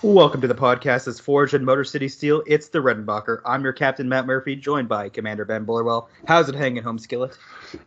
Welcome to the podcast that's forged in Motor City Steel. It's the Redenbacher. I'm your captain, Matt Murphy, joined by Commander Ben Bullerwell. How's it hanging home, Skillet?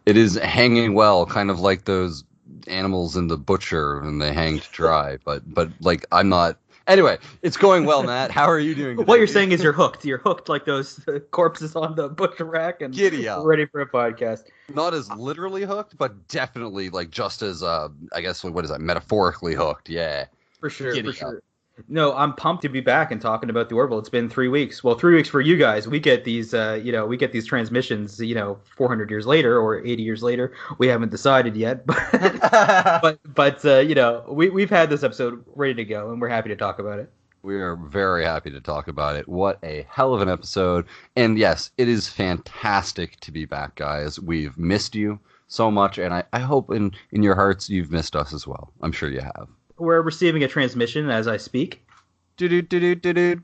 It is hanging well, kind of like those animals in the butcher and they hang to dry. But like I'm not. Anyway, it's going well, Matt. How are you doing today? What you're saying is you're hooked. You're hooked like those corpses on the butcher rack and Giddy up. ready for a podcast. Not as literally hooked, but definitely like just as I guess what is that? Metaphorically hooked. Yeah. For sure. Giddy For sure. up. No, I'm pumped to be back and talking about the Orville. It's been 3 weeks. Well, 3 weeks for you guys. We get these, we get these transmissions, 400 years later or 80 years later. We haven't decided yet, but we've had this episode ready to go, and we're happy to talk about it. We are very happy to talk about it. What a hell of an episode. And yes, it is fantastic to be back, guys. We've missed you so much, and I hope in your hearts you've missed us as well. I'm sure you have. We're receiving a transmission as I speak. Do-do-do-do-do-do.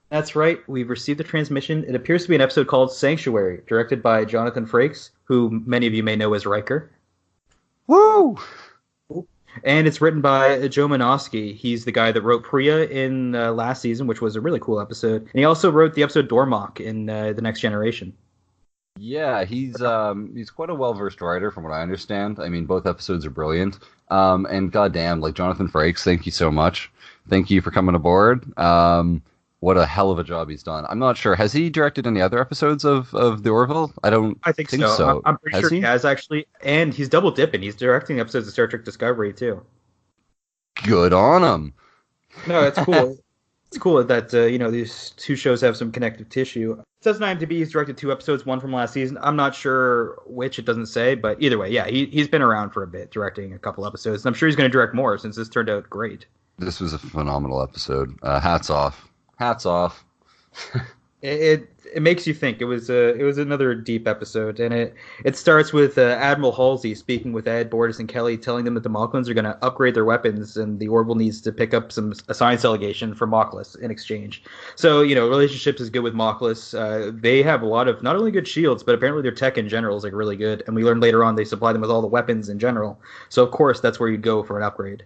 That's right. We've received a transmission. It appears to be an episode called Sanctuary, directed by Jonathan Frakes, who many of you may know as Riker. Woo! And it's written by Joe Manosky. He's the guy that wrote Priya in last season, which was a really cool episode. And he also wrote the episode Dormock in The Next Generation. Yeah, he's quite a well-versed writer from what I understand. I mean, both episodes are brilliant. And goddamn, like Jonathan Frakes, thank you so much. Thank you for coming aboard. What a hell of a job he's done. I'm not sure. Has he directed any other episodes of The Orville? I think so. I'm pretty sure he has, actually. And he's double dipping. He's directing episodes of Star Trek Discovery, too. Good on him. No, it's cool. It's cool that, these two shows have some connective tissue. It says on IMDb he's directed 2 episodes, one from last season. I'm not sure which, it doesn't say, but either way, yeah, he's been around for a bit, directing a couple episodes. And I'm sure he's going to direct more since this turned out great. This was a phenomenal episode. Hats off. Hats off. It makes you think. It was another deep episode, and it starts with Admiral Halsey speaking with Ed, Bordas, and Kelly, telling them that the Moclans are going to upgrade their weapons, and the Orville needs to pick up a science delegation for Moclus in exchange. So relationships is good with Moclus. They have a lot of not only good shields, but apparently their tech in general is like really good. And we learn later on they supply them with all the weapons in general. So of course that's where you'd go for an upgrade.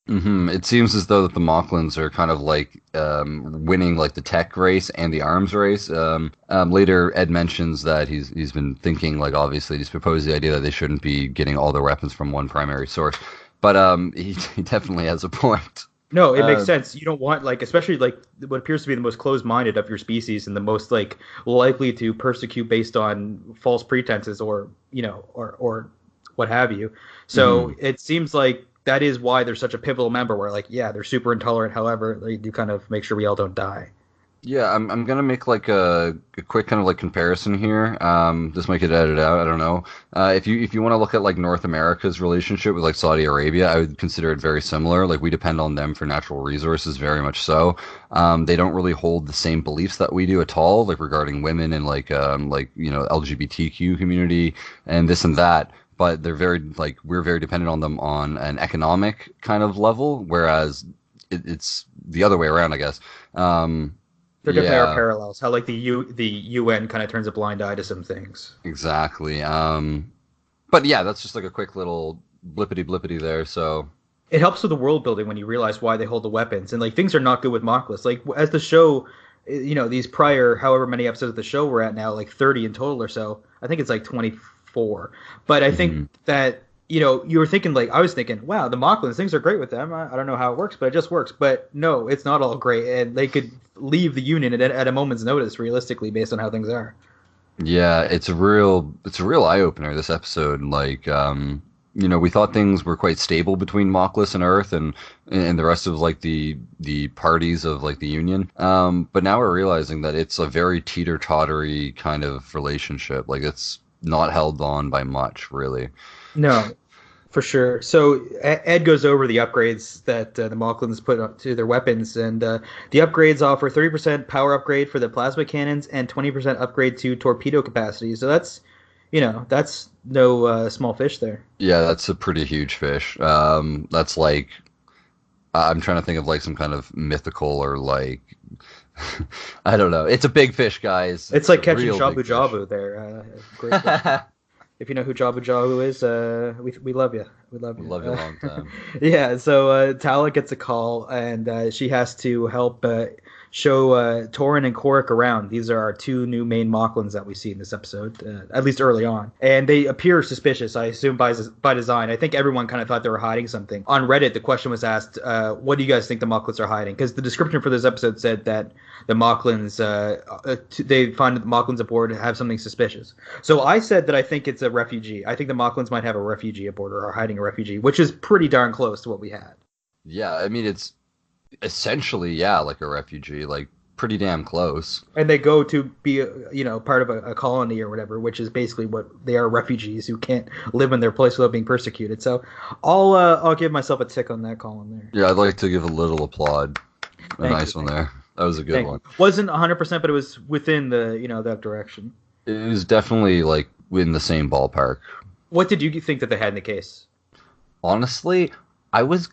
Mm-hmm. It seems as though that the Moclans are kind of like winning like the tech race and the arms race. Later, Ed mentions that he's been thinking, like, obviously he's proposed the idea that they shouldn't be getting all their weapons from one primary source, but he definitely has a point. No, it makes sense. You don't want, like, especially like what appears to be the most closed-minded of your species and the most like likely to persecute based on false pretenses or what have you. So It seems like that is why they're such a pivotal member where, like, yeah, they're super intolerant. However, they do kind of make sure we all don't die. Yeah, I'm going to make like a quick kind of like comparison here. This might get edited out. I don't know. If you want to look at like North America's relationship with like Saudi Arabia, I would consider it very similar. Like we depend on them for natural resources, very much so. They don't really hold the same beliefs that we do at all, like regarding women and like LGBTQ community and this and that. But they're we're very dependent on them on an economic kind of level, whereas it's the other way around, I guess. There definitely are parallels. How like the UN kind of turns a blind eye to some things. Exactly. But yeah, that's just like a quick little blippity there. So it helps with the world building when you realize why they hold the weapons, and like things are not good with Moclus. Like as the show, these prior however many episodes of the show we're at now, like 30 in total or so. I think it's like 24. But I think that, you were thinking, like, I was thinking, wow, the Moclans, things are great with them. I don't know how it works, but it just works. But no, it's not all great. And they could leave the Union at a moment's notice, realistically, based on how things are. Yeah, it's a real eye-opener, this episode. Like, we thought things were quite stable between Moclus and Earth and the rest of, like, the parties of, like, the Union. But now we're realizing that it's a very teeter-tottery kind of relationship. Like, it's not held on by much, really. No, for sure. So Ed goes over the upgrades that the Moclans put to their weapons, and the upgrades offer 30% power upgrade for the plasma cannons and 20% upgrade to torpedo capacity. So that's no small fish there. Yeah, that's a pretty huge fish. That's like, I'm trying to think of like some kind of mythical or like, I don't know. It's a big fish, guys. It's like catching Shabu Jabu there. Great fish. If you know who Jabu Jabu is, we love you. We love you. Love you a long time. Yeah, so Tala gets a call, and she has to help show Torin and Korik around. These are our two new main Moclans that we see in this episode, at least early on. And they appear suspicious, I assume by design. I think everyone kind of thought they were hiding something. On Reddit, the question was asked, what do you guys think the Moclans are hiding? Because the description for this episode said that the Moclans, they find that the Moclans aboard have something suspicious. So I said that I think it's a refugee. I think the Moclans might have a refugee aboard or are hiding a refugee, which is pretty darn close to what we had. Yeah, I mean it's essentially like a refugee, like pretty damn close. And they go to be part of a colony or whatever, which is basically what they are, refugees who can't live in their place without being persecuted. So I'll give myself a tick on that column there. Yeah, I'd like to give a little applaud. Nice one there. That was a good one. Wasn't 100%, but it was within the that direction. It was definitely like in the same ballpark. What did you think that they had in the case? Honestly, I was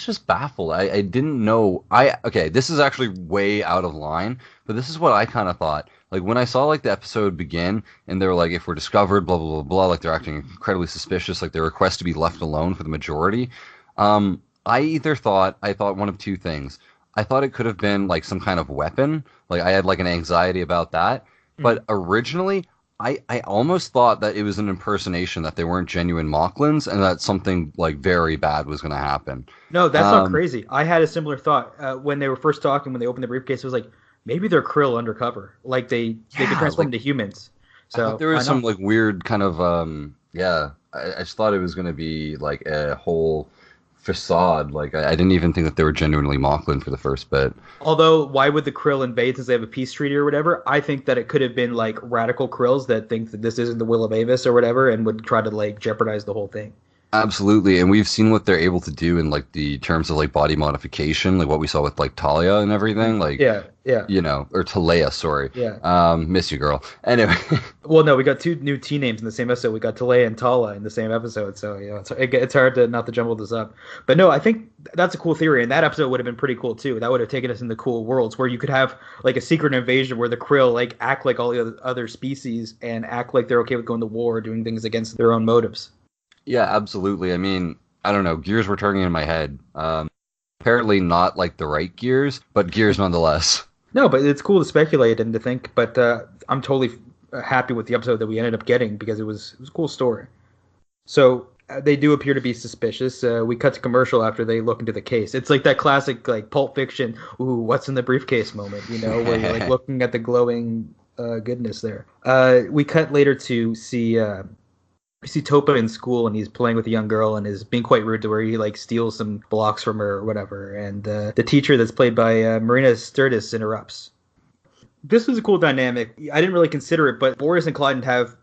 just baffled. I didn't know. Okay, this is actually way out of line, but this is what I kind of thought. Like when I saw like the episode begin and they were like, if we're discovered, blah blah blah blah, like they're acting incredibly suspicious, like they request to be left alone for the majority. I thought one of two things. I thought it could have been like some kind of weapon. Like I had like an anxiety about that. But originally, I almost thought that it was an impersonation, that they weren't genuine Moclans, and that something like very bad was going to happen. No, that's not crazy. I had a similar thought when they were first talking. When they opened the briefcase, it was like maybe they're Krill undercover, like they could transform into humans. So there was some like weird kind of I just thought it was going to be like a whole facade. Like I didn't even think that they were genuinely Moclan for the first bit. Although, why would the Krill invade since they have a peace treaty or whatever? I think that it could have been like radical Krills that think that this isn't the will of Avis or whatever, and would try to like jeopardize the whole thing. Absolutely, and we've seen what they're able to do in like the terms of like body modification, like what we saw with like Talia and everything. Like yeah, or Talea, sorry. Yeah. Miss you, girl. Anyway. Well, no, we got two new T names in the same episode. We got Talea and Tala in the same episode, so it's hard to not to jumble this up. But no, I think that's a cool theory, and that episode would have been pretty cool too. That would have taken us into cool worlds where you could have like a secret invasion where the Krill like act like all the other species and act like they're okay with going to war, doing things against their own motives. Yeah, absolutely. I mean, I don't know. Gears were turning in my head. Apparently not like the right gears, but gears nonetheless. No, but it's cool to speculate and to think. But I'm totally happy with the episode that we ended up getting because it was a cool story. So they do appear to be suspicious. We cut to commercial after they look into the case. It's like that classic like Pulp Fiction, ooh, what's in the briefcase moment, where you're like looking at the glowing goodness there. We cut later to see... we see Topa in school, and he's playing with a young girl and is being quite rude to her. He like steals some blocks from her or whatever. And the teacher that's played by Marina Sturtis interrupts. This was a cool dynamic. I didn't really consider it, but Boris and Clyden have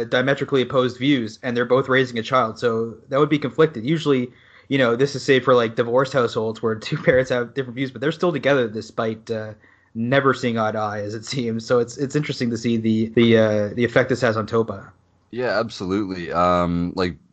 diametrically opposed views, and they're both raising a child. So that would be conflicted. Usually, this is safe for like divorced households where two parents have different views, but they're still together despite never seeing eye to eye, as it seems. So it's interesting to see the effect this has on Topa. Yeah, absolutely.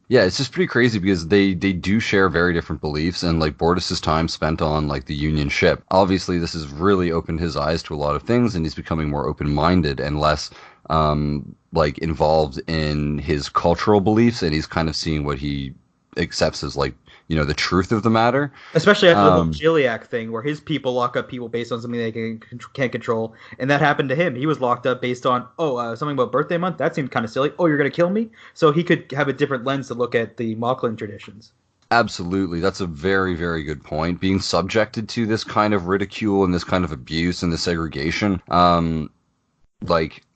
It's just pretty crazy because they do share very different beliefs, and like Bortus's time spent on like the Union ship. Obviously, this has really opened his eyes to a lot of things, and he's becoming more open-minded and less involved in his cultural beliefs, and he's kind of seeing what he accepts as like the truth of the matter. Especially after the whole Chiliac thing, where his people lock up people based on something they can't control, and that happened to him. He was locked up based on something about birthday month. That seemed kind of silly. Oh, you're gonna kill me? So he could have a different lens to look at the Moclan traditions. Absolutely, that's a very, very good point. Being subjected to this kind of ridicule and this kind of abuse and this segregation,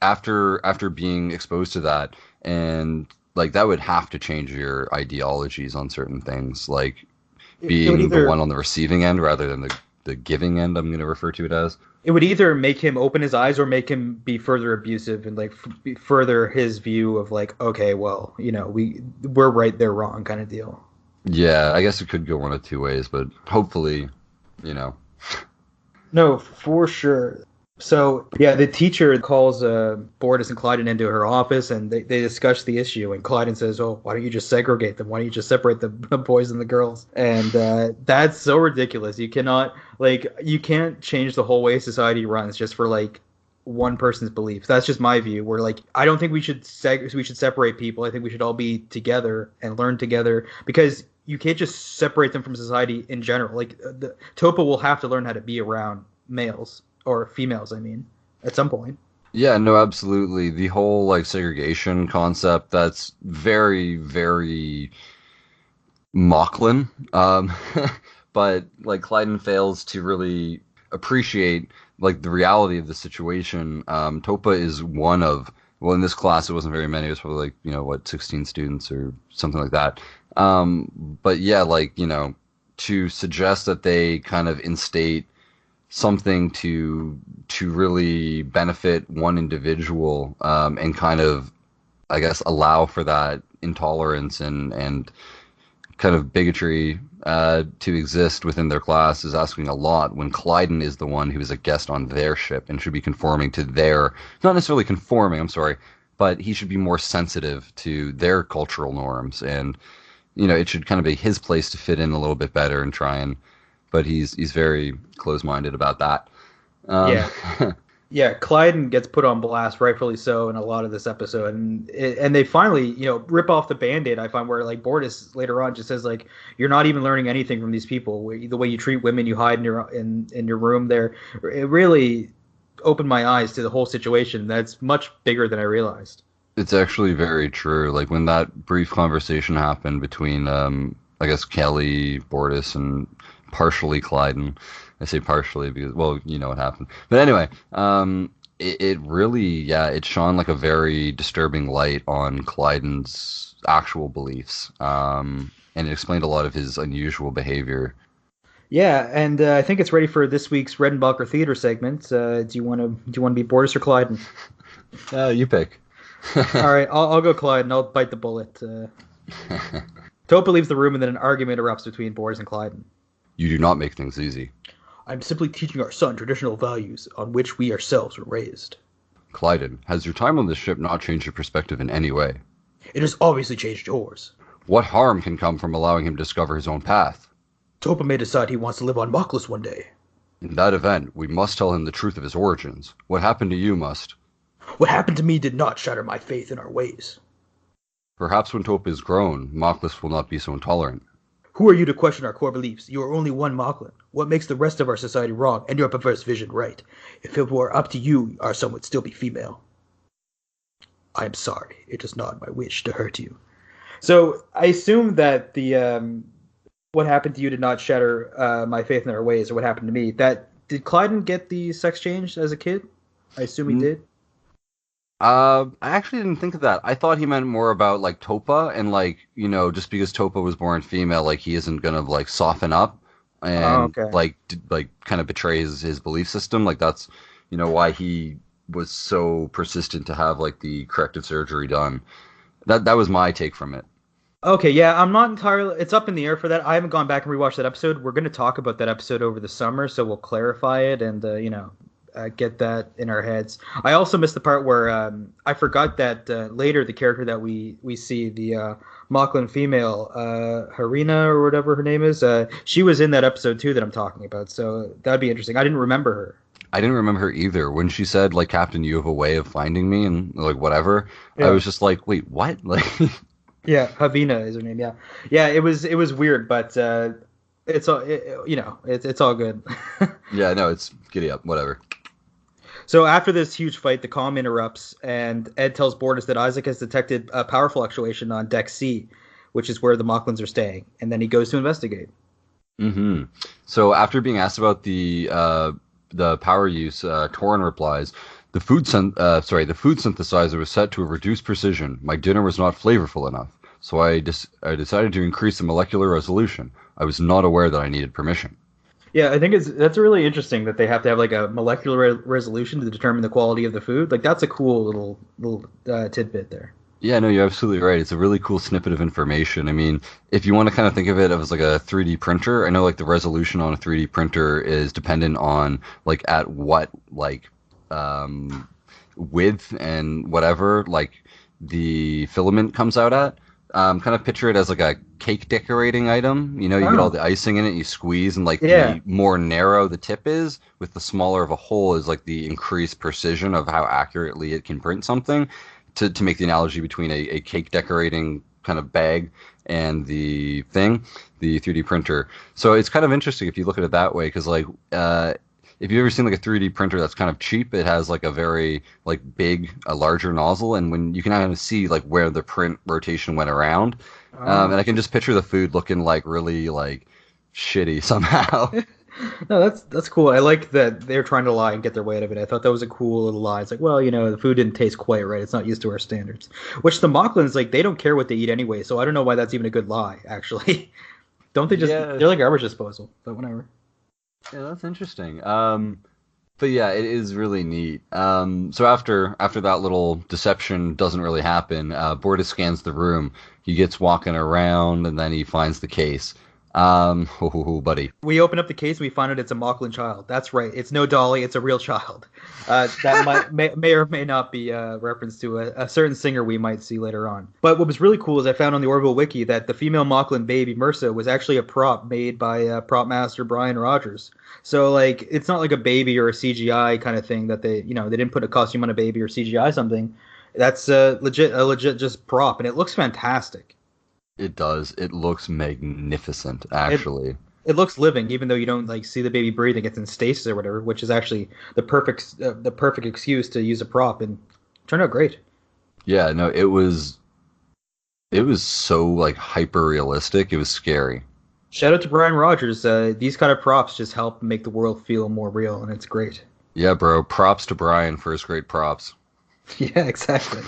after being exposed to that, and like that would have to change your ideologies on certain things, like being the one on the receiving end rather than the giving end. I'm going to refer to it as. It would either make him open his eyes or make him be further abusive and like further his view of like, okay, well, we're right, they're wrong kind of deal. Yeah, I guess it could go one of two ways, but hopefully, No, for sure. So, yeah, the teacher calls Bortus and Clyden into her office, and they discuss the issue. And Clyden says, oh, why don't you just segregate them? Why don't you just separate the boys and the girls? And that's so ridiculous. You can't change the whole way society runs just for, like, one person's beliefs. That's just my view. Where like I don't think we should separate people. I think we should all be together and learn together because you can't just separate them from society in general. Like Topa will have to learn how to be around males or females. I mean, at some point. Yeah, no, absolutely. The whole like segregation concept, that's very, very Moclan. But like Clyden fails to really appreciate like the reality of the situation. Topa is one of, well, in this class it wasn't very many. It was probably like, 16 students or something like that. But yeah, like, to suggest that they kind of instate something to really benefit one individual, and kind of, I guess, allow for that intolerance and kind of bigotry to exist within their class is asking a lot when Clyden is the one who is a guest on their ship and should be conforming to their, not necessarily conforming, I'm sorry, but he should be more sensitive to their cultural norms, and it should kind of be his place to fit in a little bit better and try and, but he's very close-minded about that. Yeah. Yeah, Clyden gets put on blast, rightfully so, in a lot of this episode, and they finally, rip off the Band-Aid. I find where like Bortus later on just says like, "You're not even learning anything from these people. The way you treat women, you hide in your room there." It really opened my eyes to the whole situation. That's much bigger than I realized. It's actually very true. Like when that brief conversation happened between, I guess, Kelly, Bortus, and partially Clyden. I say partially because, well, you know what happened. But anyway, it really, yeah, it shone like a very disturbing light on Clyden's actual beliefs, and it explained a lot of his unusual behavior. Yeah, and I think it's ready for this week's Redenbacher theater segment. Do you want to be Bortus or Clyden? You pick. All right, I'll go Clyden. I'll bite the bullet. Topa leaves the room, and then an argument erupts between Bortus and Clyden. You do not make things easy. I'm simply teaching our son traditional values on which we ourselves were raised. Clyden, has your time on this ship not changed your perspective in any way? It has obviously changed yours. What harm can come from allowing him to discover his own path? Topa may decide he wants to live on Moclan one day. In that event, we must tell him the truth of his origins. What happened to you must. What happened to me did not shatter my faith in our ways. Perhaps when Topa is grown, Moclan will not be so intolerant. Who are you to question our core beliefs? You are only one Moclan. What makes the rest of our society wrong and your perverse vision right? If it were up to you, our son would still be female. I am sorry. It is not my wish to hurt you. So I assume that the what happened to you did not shatter my faith in our ways, or what happened to me. Did Clyden get the sex change as a kid? I assume he did. I actually didn't think of that. I thought he meant more about like Topa and like, just because Topa was born female, like he isn't gonna like soften up and like kind of betray his belief system. Like that's, why he was so persistent to have like the corrective surgery done. That was my take from it. Okay, yeah, I'm not entirely. It's up in the air for that. I haven't gone back and rewatched that episode. We're going to talk about that episode over the summer, so we'll clarify it and get that in our heads. I also missed the part where I forgot that later the character that we see, the Moclan female, Harina or whatever her name is, she was in that episode too that I'm talking about. So that'd be interesting. I didn't remember her. I didn't remember her either. When she said like, "Captain, you have a way of finding me," and like whatever, yeah. I was just like, wait, what? Like, yeah, Havina is her name. Yeah, yeah. It was weird, but it's all it's all good. Yeah, no, it's giddy up, whatever. So after this huge fight, the comm interrupts, and Ed tells Bortus that Isaac has detected a power fluctuation on Deck C, which is where the Moclans are staying, and then he goes to investigate. Mm-hmm. So after being asked about the power use, Torin replies, the food synthesizer was set to a reduced precision. My dinner was not flavorful enough, so I decided to increase the molecular resolution. I was not aware that I needed permission. Yeah, I think that's really interesting that they have to have like a molecular resolution to determine the quality of the food. Like that's a cool little tidbit there. Yeah, no, you're absolutely right. It's a really cool snippet of information. I mean, if you want to kind of think of it as like a 3D printer, I know like the resolution on a 3D printer is dependent on like at what like width and whatever like the filament comes out at. Kind of picture it as like a cake decorating item. You know, you get all Oh, the icing in it, you squeeze, and like yeah. the more narrow the tip is, with the smaller of a hole is like the increased precision of how accurately it can print something. To make the analogy between a cake decorating kind of bag and the thing, the 3D printer. So it's kind of interesting if you look at it that way, because like if you've ever seen like a 3D printer that's kind of cheap, it has like a very like big, a larger nozzle, and when you can kind of see like where the print rotation went around, and Oh. I can just picture the food looking like really like shitty somehow. No, that's cool. I like that they're trying to lie and get their way out of it. I thought that was a cool little lie. It's like, well, the food didn't taste quite right. It's not used to our standards. Which the Moclans, like, they don't care what they eat anyway, so I don't know why that's even a good lie, actually. Don't they just Yeah, they're like garbage disposal, but whatever. yeah, that's interesting. But yeah, it is really neat. So after that little deception doesn't really happen, Bortus scans the room. He gets walking around, and then he finds the case. Buddy. We open up the case and we find out it's a Moclan child. That's right. It's no Dolly. It's a real child. That may or may not be a reference to a certain singer we might see later on. But what was really cool is I found on the Orville Wiki that the female Moclan baby, Mursa, was actually a prop made by prop master Brian Rogers. So like it's not like a baby or a CGI kind of thing that they didn't put a costume on a baby or CGI something. That's a legit just prop, and it looks fantastic. It does. It looks magnificent, It actually. it looks living, even though you don't like see the baby breathing. It's in stasis or whatever, which is actually the perfect excuse to use a prop, and it turned out great. Yeah, no, it was so like hyper realistic. It was scary. Shout out to Brian Rogers. These kind of props just help make the world feel more real, and it's great. Yeah, bro. Props to Brian for his great props. Yeah, exactly.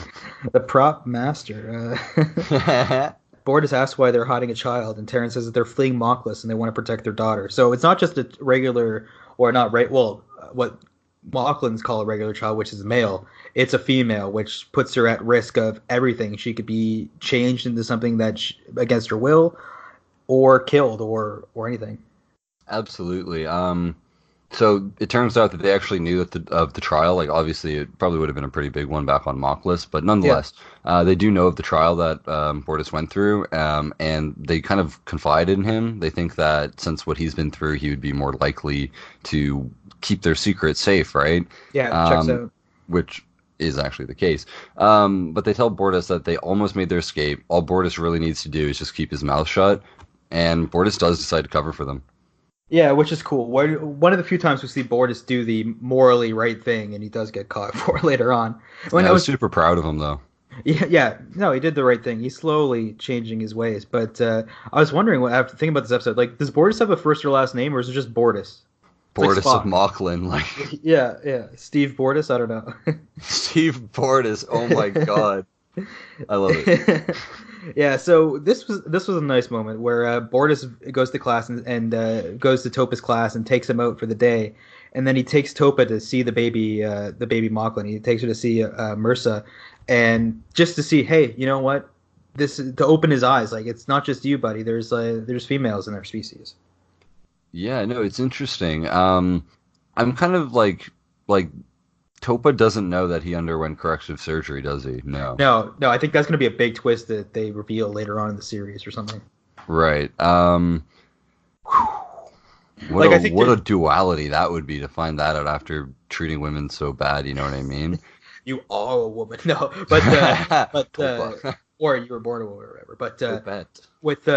The prop master. Bortus asks why they're hiding a child, and Terrence says that they're fleeing Moklas and they want to protect their daughter. So it's not just a regular, or not right. Well, what Moclans call a regular child, which is a male. It's a female, which puts her at risk of everything. She could be changed into something against her will, or killed, or anything. Absolutely. So it turns out that they actually knew of the trial. Like, obviously, it probably would have been a pretty big one back on Mockless, but Yeah, nonetheless, they do know of the trial that Bortus went through, and they kind of confide in him. They think that since what he's been through, he would be more likely to keep their secret safe, right? yeah, checks Um, out. which is actually the case. But they tell Bortus that they almost made their escape. All Bortus really needs to do is just keep his mouth shut, and Bortus does decide to cover for them. Yeah, which is cool. One of the few times we see Bortus do the morally right thing, and he does get caught for it later on. When Yeah, I I was was, super proud of him, though. yeah, yeah, no, he did the right thing. He's slowly changing his ways. But I was wondering, after thinking about this episode, like, does Bortus have a first or last name, or is it just Bortus? It's like Bortus of Spock. Moclan, like Yeah, yeah. Steve Bortus. I don't know. Steve Bortus. Oh my god, I love it. Yeah, so this was a nice moment where Bortus goes to class and goes to Topa's class and takes him out for the day, and then he takes Topa to see the baby Moclan. He takes her to see Mursa, and just to see, hey, you know what? This to open his eyes, like it's not just you, buddy. There's females in our species. Yeah, no, it's interesting. I'm kind of like Topa doesn't know that he underwent corrective surgery, does he? No. No, no, I think that's going to be a big twist that they reveal later on in the series or something. Right. What Like a I think what a duality that would be to find that out after treating women so bad. You know what I mean? you are a woman. No, but Topa. or you were born a woman or whatever. But Topette. with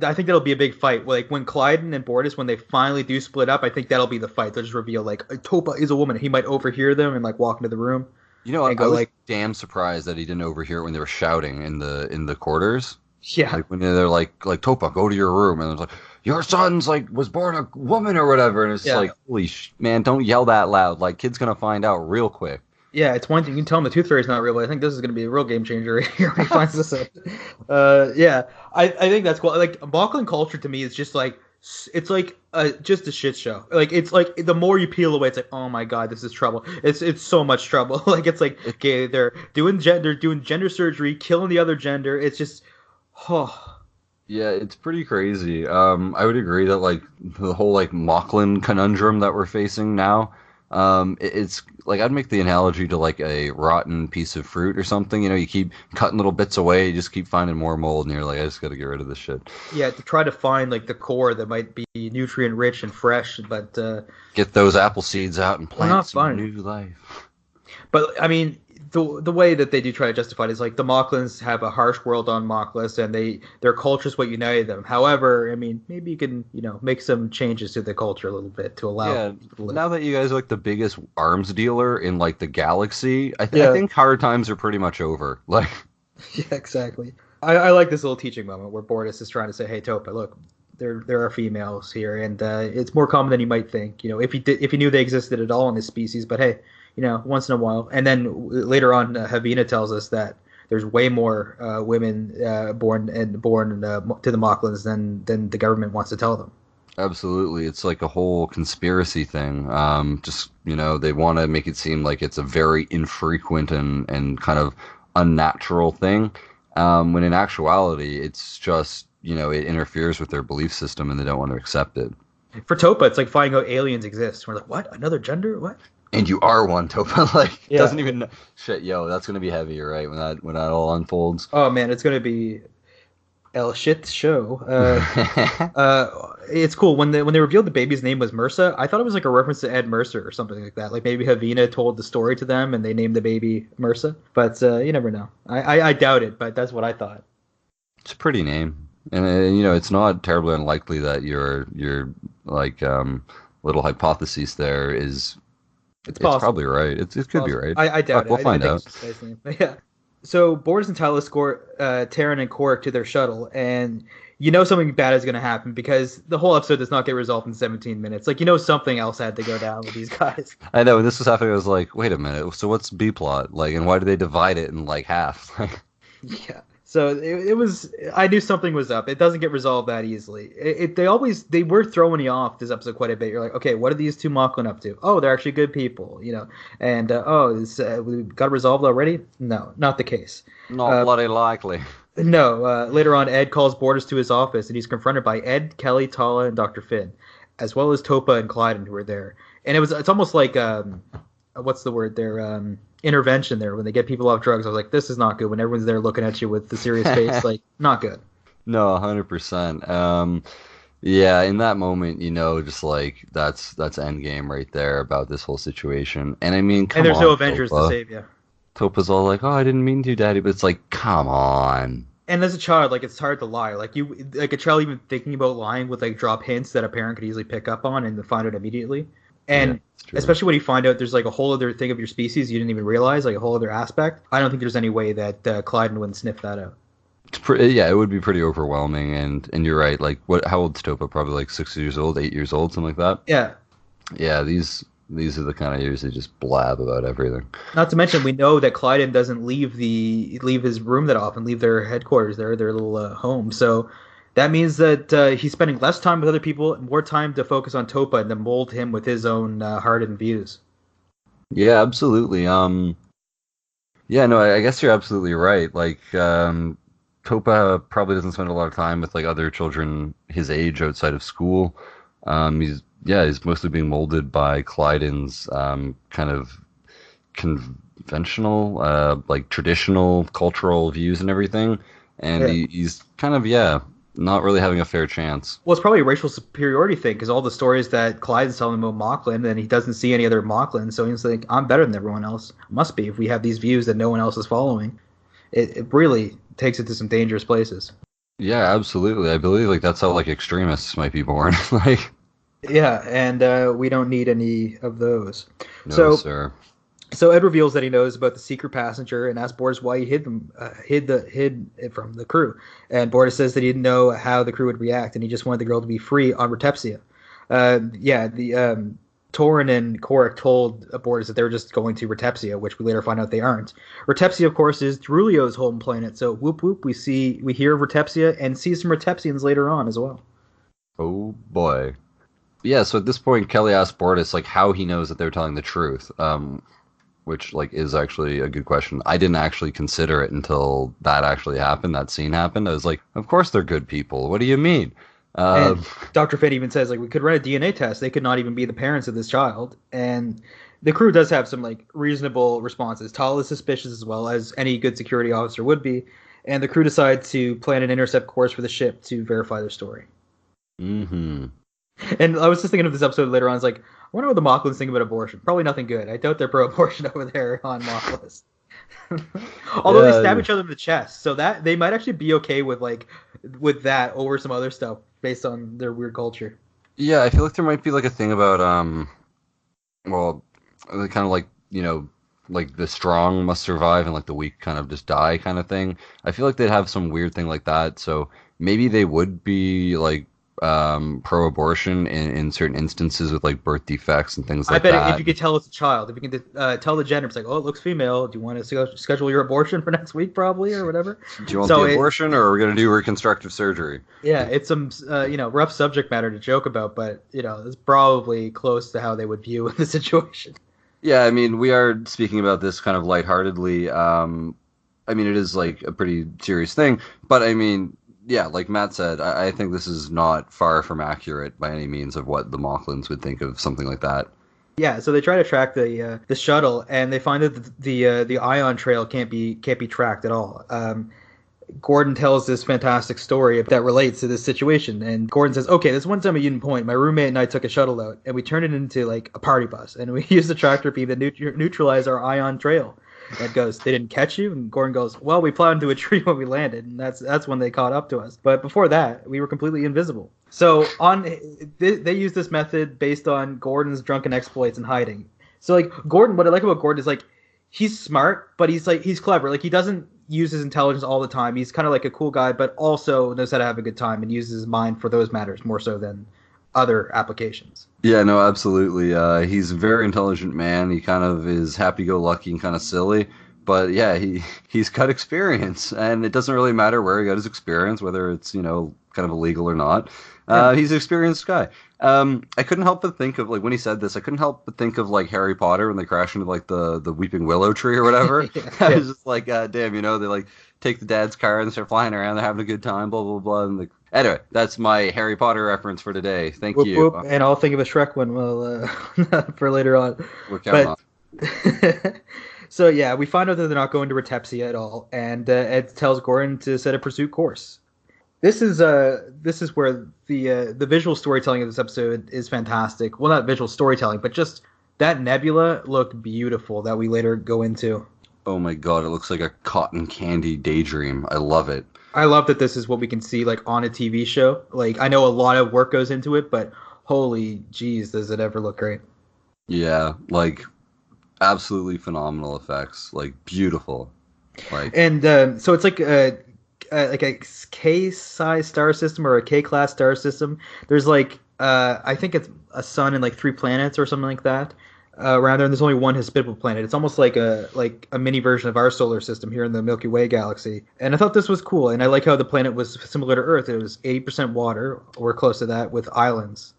I think that'll be a big fight. Like when Clyden and Bortus, when they finally do split up, I think that'll be the fight. They'll just reveal like Topa is a woman. He might overhear them and like walk into the room You know, and I go was like, damn surprised that he didn't overhear it when they were shouting in the quarters. yeah, Like when they're like Topa, go to your room, and it's like your son's like was born a woman or whatever, and it's just yeah, like holy man, don't yell that loud. Like kid's gonna find out real quick. yeah. It's one thing you can tell him the Tooth Fairy's not real, but I think this is going to be a real game changer here when he finds this out. Yeah, I think that's cool. Like Moclan culture to me is just like it's like just a shit show. Like it's like the more you peel away, it's like oh my god, this is trouble. It's so much trouble. Like it's like It, okay, they're doing gender surgery, killing the other gender. It's just oh yeah, it's pretty crazy. I would agree that like the whole like Moclan conundrum that we're facing now, It's like I'd make the analogy to like a rotten piece of fruit or something. You know, you keep cutting little bits away, you just keep finding more mold, and you're like, I just got to get rid of this shit. Yeah, to try to find like the core that might be nutrient rich and fresh, but Get those apple seeds out and we're plant not some finding. new life. But I mean, the way that they do try to justify it is like the Moclans have a harsh world on Moclus, and their culture is what united them. However, I mean, maybe you can make some changes to the culture a little bit to allow Yeah, people to live. now that you guys are like the biggest arms dealer in like the galaxy, I Yeah, think hard times are pretty much over. Like, yeah, exactly. I like this little teaching moment where Bortus is trying to say, "Hey, Topa, look, there are females here, and it's more common than you might think. If you knew they existed at all in this species, but hey, once in a while." And then later on, Havina tells us that there's way more women born to the Moclans than the government wants to tell them. absolutely, it's like a whole conspiracy thing. Just they want to make it seem like it's a very infrequent and kind of unnatural thing. When in actuality, it's just it interferes with their belief system and they don't want to accept it. For Topa, it's like finding out aliens exist. We're like, what? Another gender? What? And you are one, Topa. Like Yeah. doesn't even shit, yo. That's gonna be heavy, right? When that all unfolds. Oh man, it's gonna be El shit show. It's cool when they revealed the baby's name was Mercer. I thought it was like a reference to Ed Mercer or something like that. Like maybe Havina told the story to them and they named the baby Mercer. But you never know. I doubt it, but that's what I thought. It's a pretty name, and it's not terribly unlikely that your like little hypothesis there is It's it's possible. probably right. It could be Possible. right. I doubt Fuck, it. we'll I find think out. it's just a nice name. But yeah. So Borders and Tal escort Taryn and Cork to their shuttle, and something bad is going to happen because the whole episode does not get resolved in 17 minutes. Like something else had to go down with these guys. I know when this was happening, I was like, wait a minute. So what's B plot like, and why do they divide it in like half? Yeah. So it was. I knew something was up. It doesn't get resolved that easily. They were throwing you off this episode quite a bit. You're like, okay, what are these two Moclan up to? Oh, they're actually good people. And we got it resolved already? No, not the case. Not Uh, bloody likely. no. Later on, Ed calls Borders to his office, and he's confronted by Ed, Kelly, Tala, and Dr. Finn, as well as Topa and Clyden, who were there. And it's almost like what's the word there? Intervention there when they get people off drugs. I was like, this is not good. When everyone's there looking at you with the serious face, like not good. No, 100%. Yeah, in that moment, just like that's end game right there about this whole situation. And I mean, And come there's no on, Avengers to Topa. save you. Topa's all like, "Oh, I didn't mean to, Daddy," but it's like, come on. And as a child, like it's hard to lie. Like a child even thinking about lying would like drop hints that a parent could easily pick up on and find out immediately. Yeah, And it's true. especially when you find out there's like a whole other thing of your species you didn't even realize, like a whole other aspect. I don't think there's any way that Clyden wouldn't sniff that out. Yeah, it would be pretty overwhelming. And you're right. Like, what? How old's Topa? Probably like 6 years old, 8 years old, something like that. Yeah. Yeah, these are the kind of years they just blab about everything. Not to mention, we know that Clyden doesn't leave his room that often, leave their headquarters, their little home. So that means that he's spending less time with other people, and more time to focus on Topa and to mold him with his own heart and views. Yeah, absolutely. Yeah, no, I guess you're absolutely right. Like, Topa probably doesn't spend a lot of time with like other children his age outside of school. He's mostly being molded by Clyden's kind of conventional, like traditional cultural views and everything, and Yeah. he's kind of not really having a fair chance. Well, it's probably a racial superiority thing because all the stories that Clyde's telling him about Moclan, and he doesn't see any other Moclan, so he's like, I'm better than everyone else. Must be if we have these views that no one else is following. It really takes it to some dangerous places. Yeah, absolutely. I believe like that's how like extremists might be born. Like, Yeah, and we don't need any of those. no, So sir. So Ed reveals that he knows about the secret passenger and asks Boris why he hid it from the crew. And Boris says that he didn't know how the crew would react, and he just wanted the girl to be free on Retepsia. Torin and Korik told Boris that they were just going to Retepsia, which we later find out they aren't. Retepsia, of course, is Drulio's home planet. So whoop whoop, we hear of Retepsia and see some Retepsians later on as well. Oh boy. Yeah, so at this point Kelly asked Bortus like how he knows that they're telling the truth. Which like is actually a good question. I didn't actually consider it until that actually happened, that scene happened. I was like, of course they're good people. What do you mean? Uh, And Dr. Finn even says, like, we could run a DNA test. They could not even be the parents of this child. And the crew does have some, like, reasonable responses. Tal is suspicious as well, as any good security officer would be. And the crew decide to plan an intercept course for the ship to verify their story. hmm And I was just thinking of this episode later on. It's like, I wonder what the Moclans think about abortion. Probably nothing good. I doubt they're pro-abortion over there on Moclans. Although they stab Yeah, each other in the chest, so that they might actually be okay with with that over some other stuff based on their weird culture. yeah. I feel like there might be like a thing about well, kind of like like the strong must survive and like the weak kind of just die kind of thing. I feel like they'd have some weird thing like that. So maybe they would be like pro-abortion in certain instances with like birth defects and things I like bet if that. you could tell it's a child, if you can tell the gender, it's like, oh, it looks female. Do you want to schedule your abortion for next week, probably, or whatever? Do you want the So it, abortion or are we going to do reconstructive surgery? yeah, it's some rough subject matter to joke about, but it's probably close to how they would view the situation. Yeah, I mean, we are speaking about this kind of lightheartedly. I mean, it is like a pretty serious thing, but I mean, yeah, like Matt said, I think this is not far from accurate by any means of what the Moclans would think of something like that. Yeah, so they try to track the shuttle, and they find that the ion trail can't be tracked at all. Gordon tells this fantastic story that relates to this situation, and Gordon says, "Okay, this one time at Union Point, my roommate and I took a shuttle out, and we turned it into like a party bus, and we used the tractor beam to neutralize our ion trail." And goes, "They didn't catch you?" And Gordon goes, "Well, we plowed into a tree when we landed, and that's when they caught up to us. But before that, we were completely invisible." So they use this method based on Gordon's drunken exploits and hiding. So like Gordon, what I like about Gordon is like he's smart, but he's clever. Like he doesn't use his intelligence all the time. He's kind of like a cool guy, but also knows how to have a good time and uses his mind for those matters more so than other applications. Yeah, no, absolutely. He's a very intelligent man. He kind of is happy-go-lucky and kind of silly, but yeah, he's got experience, and it doesn't really matter where he got his experience, whether it's kind of illegal or not. Yeah. He's an experienced guy. I couldn't help but think of like when he said this, I couldn't help but think of like Harry Potter when they crash into like the Weeping Willow tree or whatever. Yeah. I was just like, damn, they like take the dad's car and start flying around. They're having a good time, blah blah blah. And anyway, that's my Harry Potter reference for today. Thank Whoop, you. whoop, and I'll think of a Shrek one for later on. We're counting on. But so yeah, we find out that they're not going to Retepsia at all, and Ed tells Gordon to set a pursuit course. This is where the visual storytelling of this episode is fantastic. Well, not visual storytelling, but just that nebula looked beautiful that we later go into. Oh my god, it looks like a cotton candy daydream. I love it. I love that this is what we can see like on a TV show. Like I know a lot of work goes into it, but holy jeez, does it ever look great? Yeah, like absolutely phenomenal effects, like beautiful. Like And so it's like a K-size star system or a K-class star system. There's like I think it's a sun and like 3 planets or something like that around there. And there's only one hospitable planet. It's almost like a mini version of our solar system here in the Milky Way galaxy. And I thought this was cool. And I like how the planet was similar to Earth. It was 80% water or close to that with islands.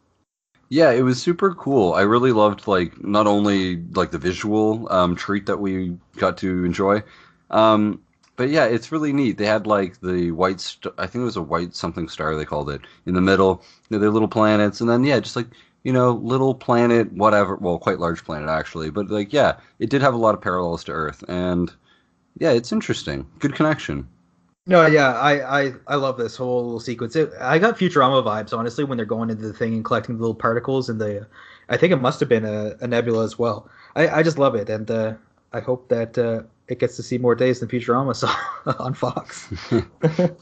yeah, it was super cool. I really loved like not only like the visual treat that we got to enjoy, but yeah, it's really neat. They had like the I think it was a white something star they called it in the middle. Their little planets, and then yeah, just like little planet, whatever. Well, quite large planet actually, but like yeah, it did have a lot of parallels to Earth, and yeah, it's interesting. Good connection. No, yeah, I love this whole little sequence. I got Futurama vibes, honestly, when they're going into the thing and collecting the little particles, and I think it must have been a nebula as well. I just love it, and I hope that it gets to see more days than Futurama saw on Fox.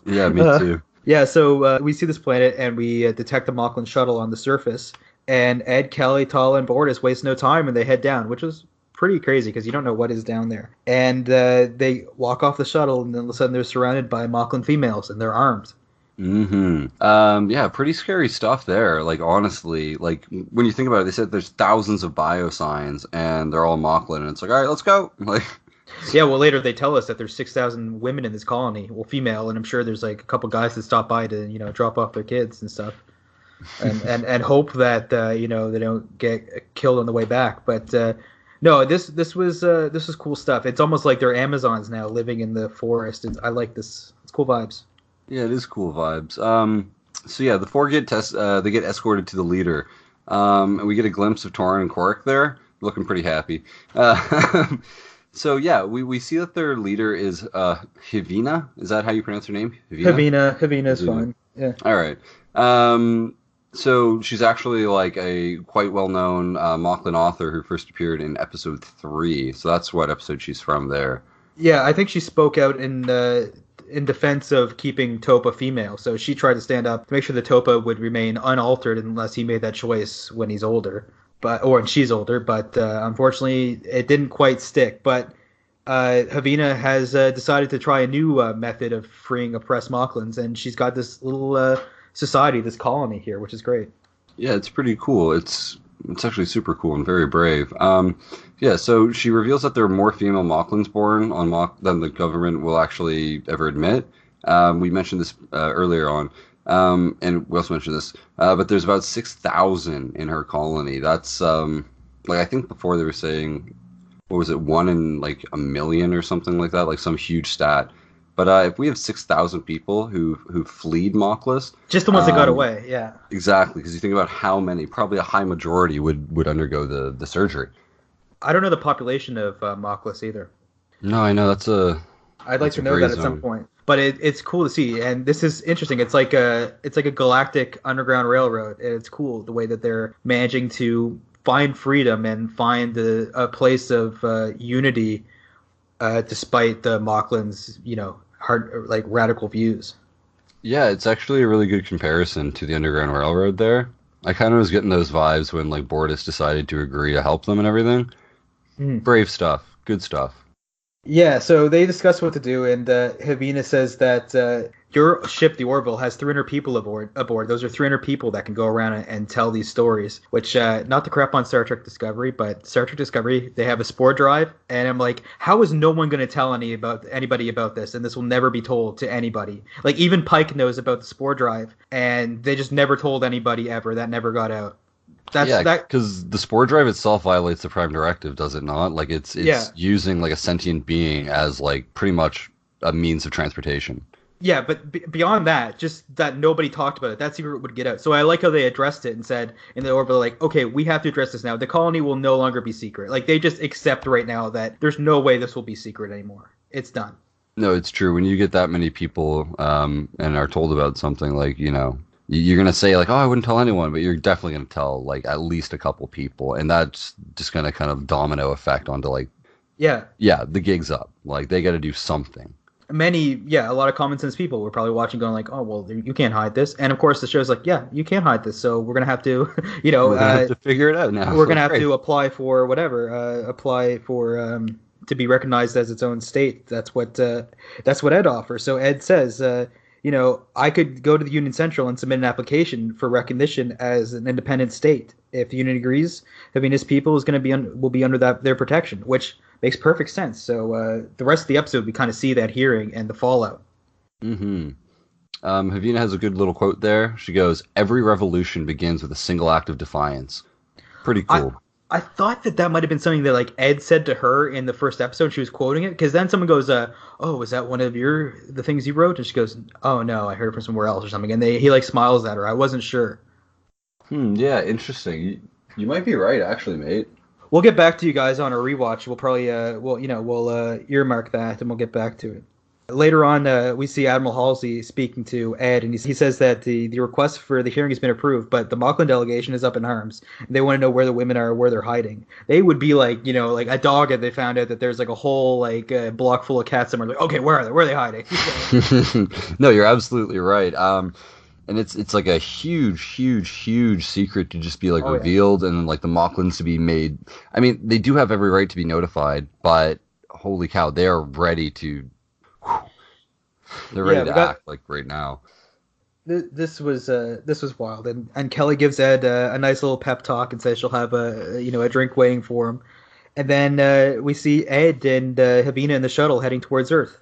Yeah, me too. Yeah, so we see this planet, and we detect the Moclan shuttle on the surface, and Ed, Kelly, Tala, and Bortus waste no time, and they head down, which was pretty crazy because you don't know what is down there. And they walk off the shuttle, and then all of a sudden they're surrounded by Moclan females, and they're armed. Yeah, pretty scary stuff there. Like honestly, like when you think about it, they said there's thousands of biosigns, and they're all Moclan, and it's like, all right, let's go. Like, Yeah, well, later they tell us that there's 6,000 women in this colony, well, female, and I'm sure there's like a couple guys that stop by to drop off their kids and stuff, and hope that they don't get killed on the way back. But no, this was cool stuff. It's almost like they're Amazons now living in the forest. I like this. It's cool vibes. yeah, it is cool vibes. So yeah, the four they get escorted to the leader, and we get a glimpse of Torin and Korik there, looking pretty happy. Uh, so yeah, we see that their leader is Hivina. Is that how you pronounce her name? Hivina. Havina is Hivina. fine. Yeah. All right. Um, so she's actually like a quite well-known Moclan author who first appeared in episode 3. So that's what episode she's from there. Yeah, I think she spoke out in defense of keeping Topa female. So she tried to stand up to make sure that Topa would remain unaltered unless he made that choice when he's older, or when she's older. But unfortunately, it didn't quite stick. But Havina has decided to try a new method of freeing oppressed Moclans, and she's got this little society, this colony here, which is great. Yeah, it's pretty cool. It's actually super cool and very brave. Yeah, so she reveals that there are more female Moclans born on than the government will actually ever admit. We mentioned this earlier on, and we also mentioned this. But there's about 6,000 in her colony. That's like I think before they were saying, what was it, 1 in like 1 million or something like that, like some huge stat. But if we have 6,000 people who fled Moklas, Just the ones that got away, yeah. exactly, because you think about how many, probably a high majority would undergo the surgery. I don't know the population of Moclus either. No, I know I'd like that's to a know gray that at some zone. point. But it's cool to see, and this is interesting. It's like a galactic underground railroad, and it's cool the way that they're managing to find freedom and find a place of unity, despite the Moclan's hard like radical views. Yeah, it's actually a really good comparison to the Underground Railroad there. I kind of was getting those vibes when like Bordis decided to agree to help them and everything. Mm. Brave stuff, good stuff. Yeah, so they discuss what to do, and Havina says that your ship, the Orville, has 300 people aboard. Those are 300 people that can go around and tell these stories. Which, not to crap on Star Trek Discovery, but Star Trek Discovery, they have a spore drive, and I'm like, how is no one going to tell anybody about this? And this will never be told to anybody. Like even Pike knows about the spore drive, and they just never told anybody ever. That never got out. Yeah, That. because the spore drive itself violates the Prime Directive, does it not? Like it's Yeah. using like a sentient being as like pretty much a means of transportation. Yeah, but beyond that, just that nobody talked about it. That secret would get out. So I like how they addressed it and said in the Orville, like, okay, we have to address this now. The colony will no longer be secret. Like they just accept right now that there's no way this will be secret anymore. It's done. No, it's true. When you get that many people and are told about something, like, you're gonna say like, "Oh, I wouldn't tell anyone," but you're definitely gonna tell like at least a couple people, and that's just gonna kind of domino effect onto like, Yeah, yeah, the gig's up. Like they got to do something. a lot of common sense people were probably watching, going like, oh well, you can't hide this. And of course, the show's like, yeah, you can't hide this. So we're gonna have to, We're gonna have to figure it out now. we're gonna have Great. to apply for whatever, apply for to be recognized as its own state. That's what Ed offers. So Ed says, I could go to the Union Central and submit an application for recognition as an independent state. If the Union agrees, Havina's people is going to will be under their protection, which makes perfect sense. So the rest of the episode, we kind of see that hearing and the fallout. Mm-hmm. Havina has a good little quote there. She goes, "Every revolution begins with a single act of defiance." Pretty cool. I thought that might have been something that like Ed said to her in the first episode. She was quoting it because then someone goes, "Oh, is that one of the things you wrote?" And she goes, "Oh no, I heard it from somewhere else or something." And he like smiles at her. I wasn't sure. Yeah, interesting. You might be right, actually, mate. We'll get back to you guys on a rewatch. We'll probably we'll earmark that and we'll get back to it. Later on, we see Admiral Halsey speaking to Ed, and he says that the request for the hearing has been approved, but the Moclan delegation is up in arms. They want to know where the women are, where they're hiding. They would be like, like a dog if they found out that there's like a whole like block full of cats somewhere. Like, okay, where are they? Where are they hiding? No, you're absolutely right. And it's like a huge, huge, huge secret to just be like revealed, and like the Moclans to be made. I mean, they do have every right to be notified, but holy cow, they are ready to. They're ready to act like right now. This was wild, and Kelly gives Ed a nice little pep talk and says she'll have a drink waiting for him, and then we see Ed and Havina in the shuttle heading towards Earth.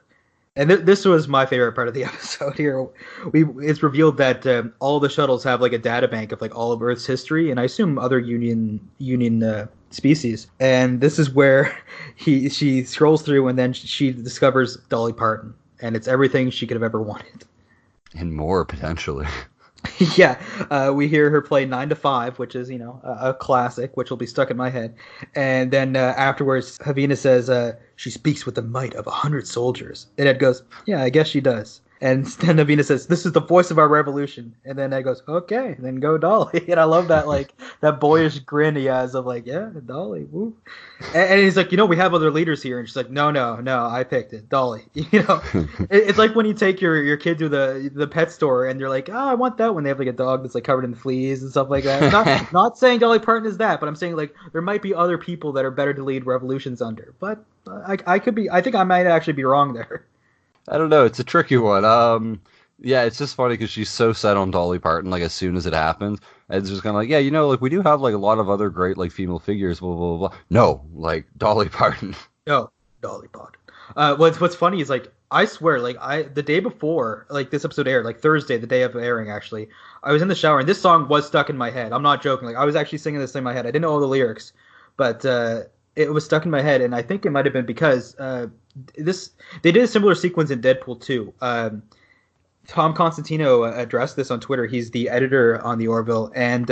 And this was my favorite part of the episode here. It's revealed that all the shuttles have like a data bank of like all of Earth's history, and I assume other Union species. And this is where she scrolls through, and then she discovers Dolly Parton, and it's everything she could have ever wanted. And more, potentially. Yeah, we hear her play 9 to 5, which is a classic, which will be stuck in my head. And then afterwards, Havina says she speaks with the might of 100 soldiers, and Ed goes, "Yeah, I guess she does." And then Havina says, "This is the voice of our revolution." And then Ed goes, "Okay, then go Dolly." And I love that that boyish grin he has of like, "Yeah, Dolly, woo." And he's like, we have other leaders here, and she's like, no, no, no, I picked it, Dolly. It's like when you take your kid to the pet store, and you're like, oh, I want that when they have like a dog that's like covered in fleas and stuff like that. Not saying Dolly Parton is that, but I'm saying like there might be other people that are better to lead revolutions under. But I could be, I think I might actually be wrong there. I don't know. It's a tricky one. Yeah, it's just funny because she's so set on Dolly Parton. Like as soon as it happens, it's just kind of like, yeah, like we do have like a lot of other great like female figures. Blah blah blah. No, like Dolly Parton. No, Dolly Parton. What's funny is like I swear, like the day before like this episode aired, like Thursday, the day of airing, actually, I was in the shower and this song was stuck in my head. I'm not joking. Like I was actually singing this in my head. I didn't know all the lyrics, but it was stuck in my head, and I think it might have been because this they did a similar sequence in Deadpool 2. Tom Constantino addressed this on Twitter. He's the editor on the Orville, and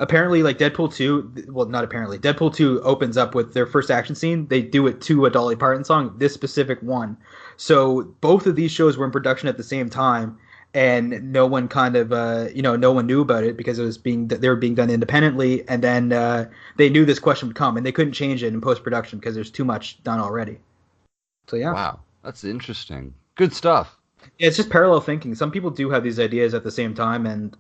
apparently, like Deadpool 2, well, not apparently, Deadpool 2 opens up with their first action scene. They do it to a Dolly Parton song, this specific one. So both of these shows were in production at the same time, and no one kind of, no one knew about it because they were being done independently, and then they knew this question would come, and they couldn't change it in post production because there's too much done already. So yeah. Wow, that's interesting. Good stuff. Yeah, it's just parallel thinking. Some people do have these ideas at the same time, and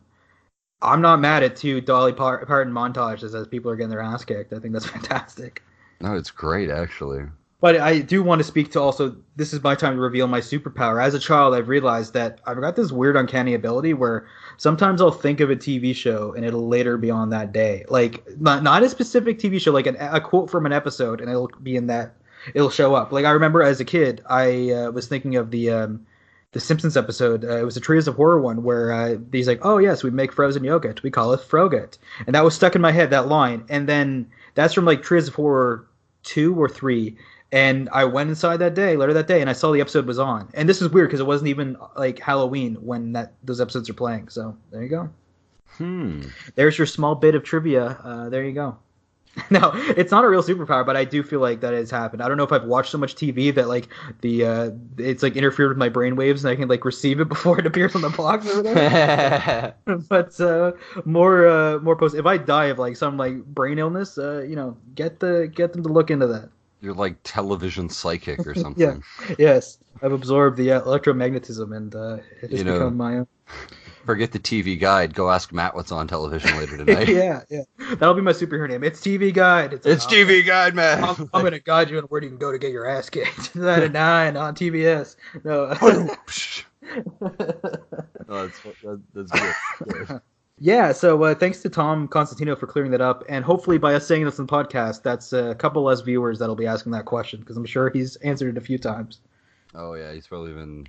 I'm not mad at two Dolly Parton montages as people are getting their ass kicked. I think that's fantastic. No, it's great actually. But I do want to speak to also, this is my time to reveal my superpower. As a child, I've realized that I've got this weird uncanny ability where sometimes I'll think of a TV show and it'll later be on that day. Like, not a specific TV show, like a quote from an episode, and it'll be in that, it'll show up. Like, I remember as a kid, I was thinking of the Simpsons episode. It was a Trees of Horror one where he's like, "Oh yes, we make frozen yogurt. We call it Frogut," and that was stuck in my head, that line. And then that's from like Trees of Horror 2 or 3. And I went inside later that day, and I saw the episode was on. And this is weird because it wasn't even like Halloween when those episodes are playing. So there you go. There's your small bit of trivia. There you go. No, it's not a real superpower, but I do feel like that has happened. I don't know if I've watched so much TV that like it's like interfered with my brainwaves and I can like receive it before it appears on the box over there. But more post. If I die of like some like brain illness, get them to look into that. You're like television psychic or something. Yeah. Yes. I've absorbed the electromagnetism and it has become my own. Forget the TV guide. Go ask Matt what's on television later tonight. Yeah. That'll be my superhero name. It's TV Guide. It's TV Guide, man. I'm going to guide you on where you can go to get your ass kicked. That at 9 on TBS. No. That's good. Yeah, so thanks to Tom Constantino for clearing that up, and hopefully by us saying this on the podcast, that's a couple less viewers that'll be asking that question, because I'm sure he's answered it a few times. Oh yeah, he's probably been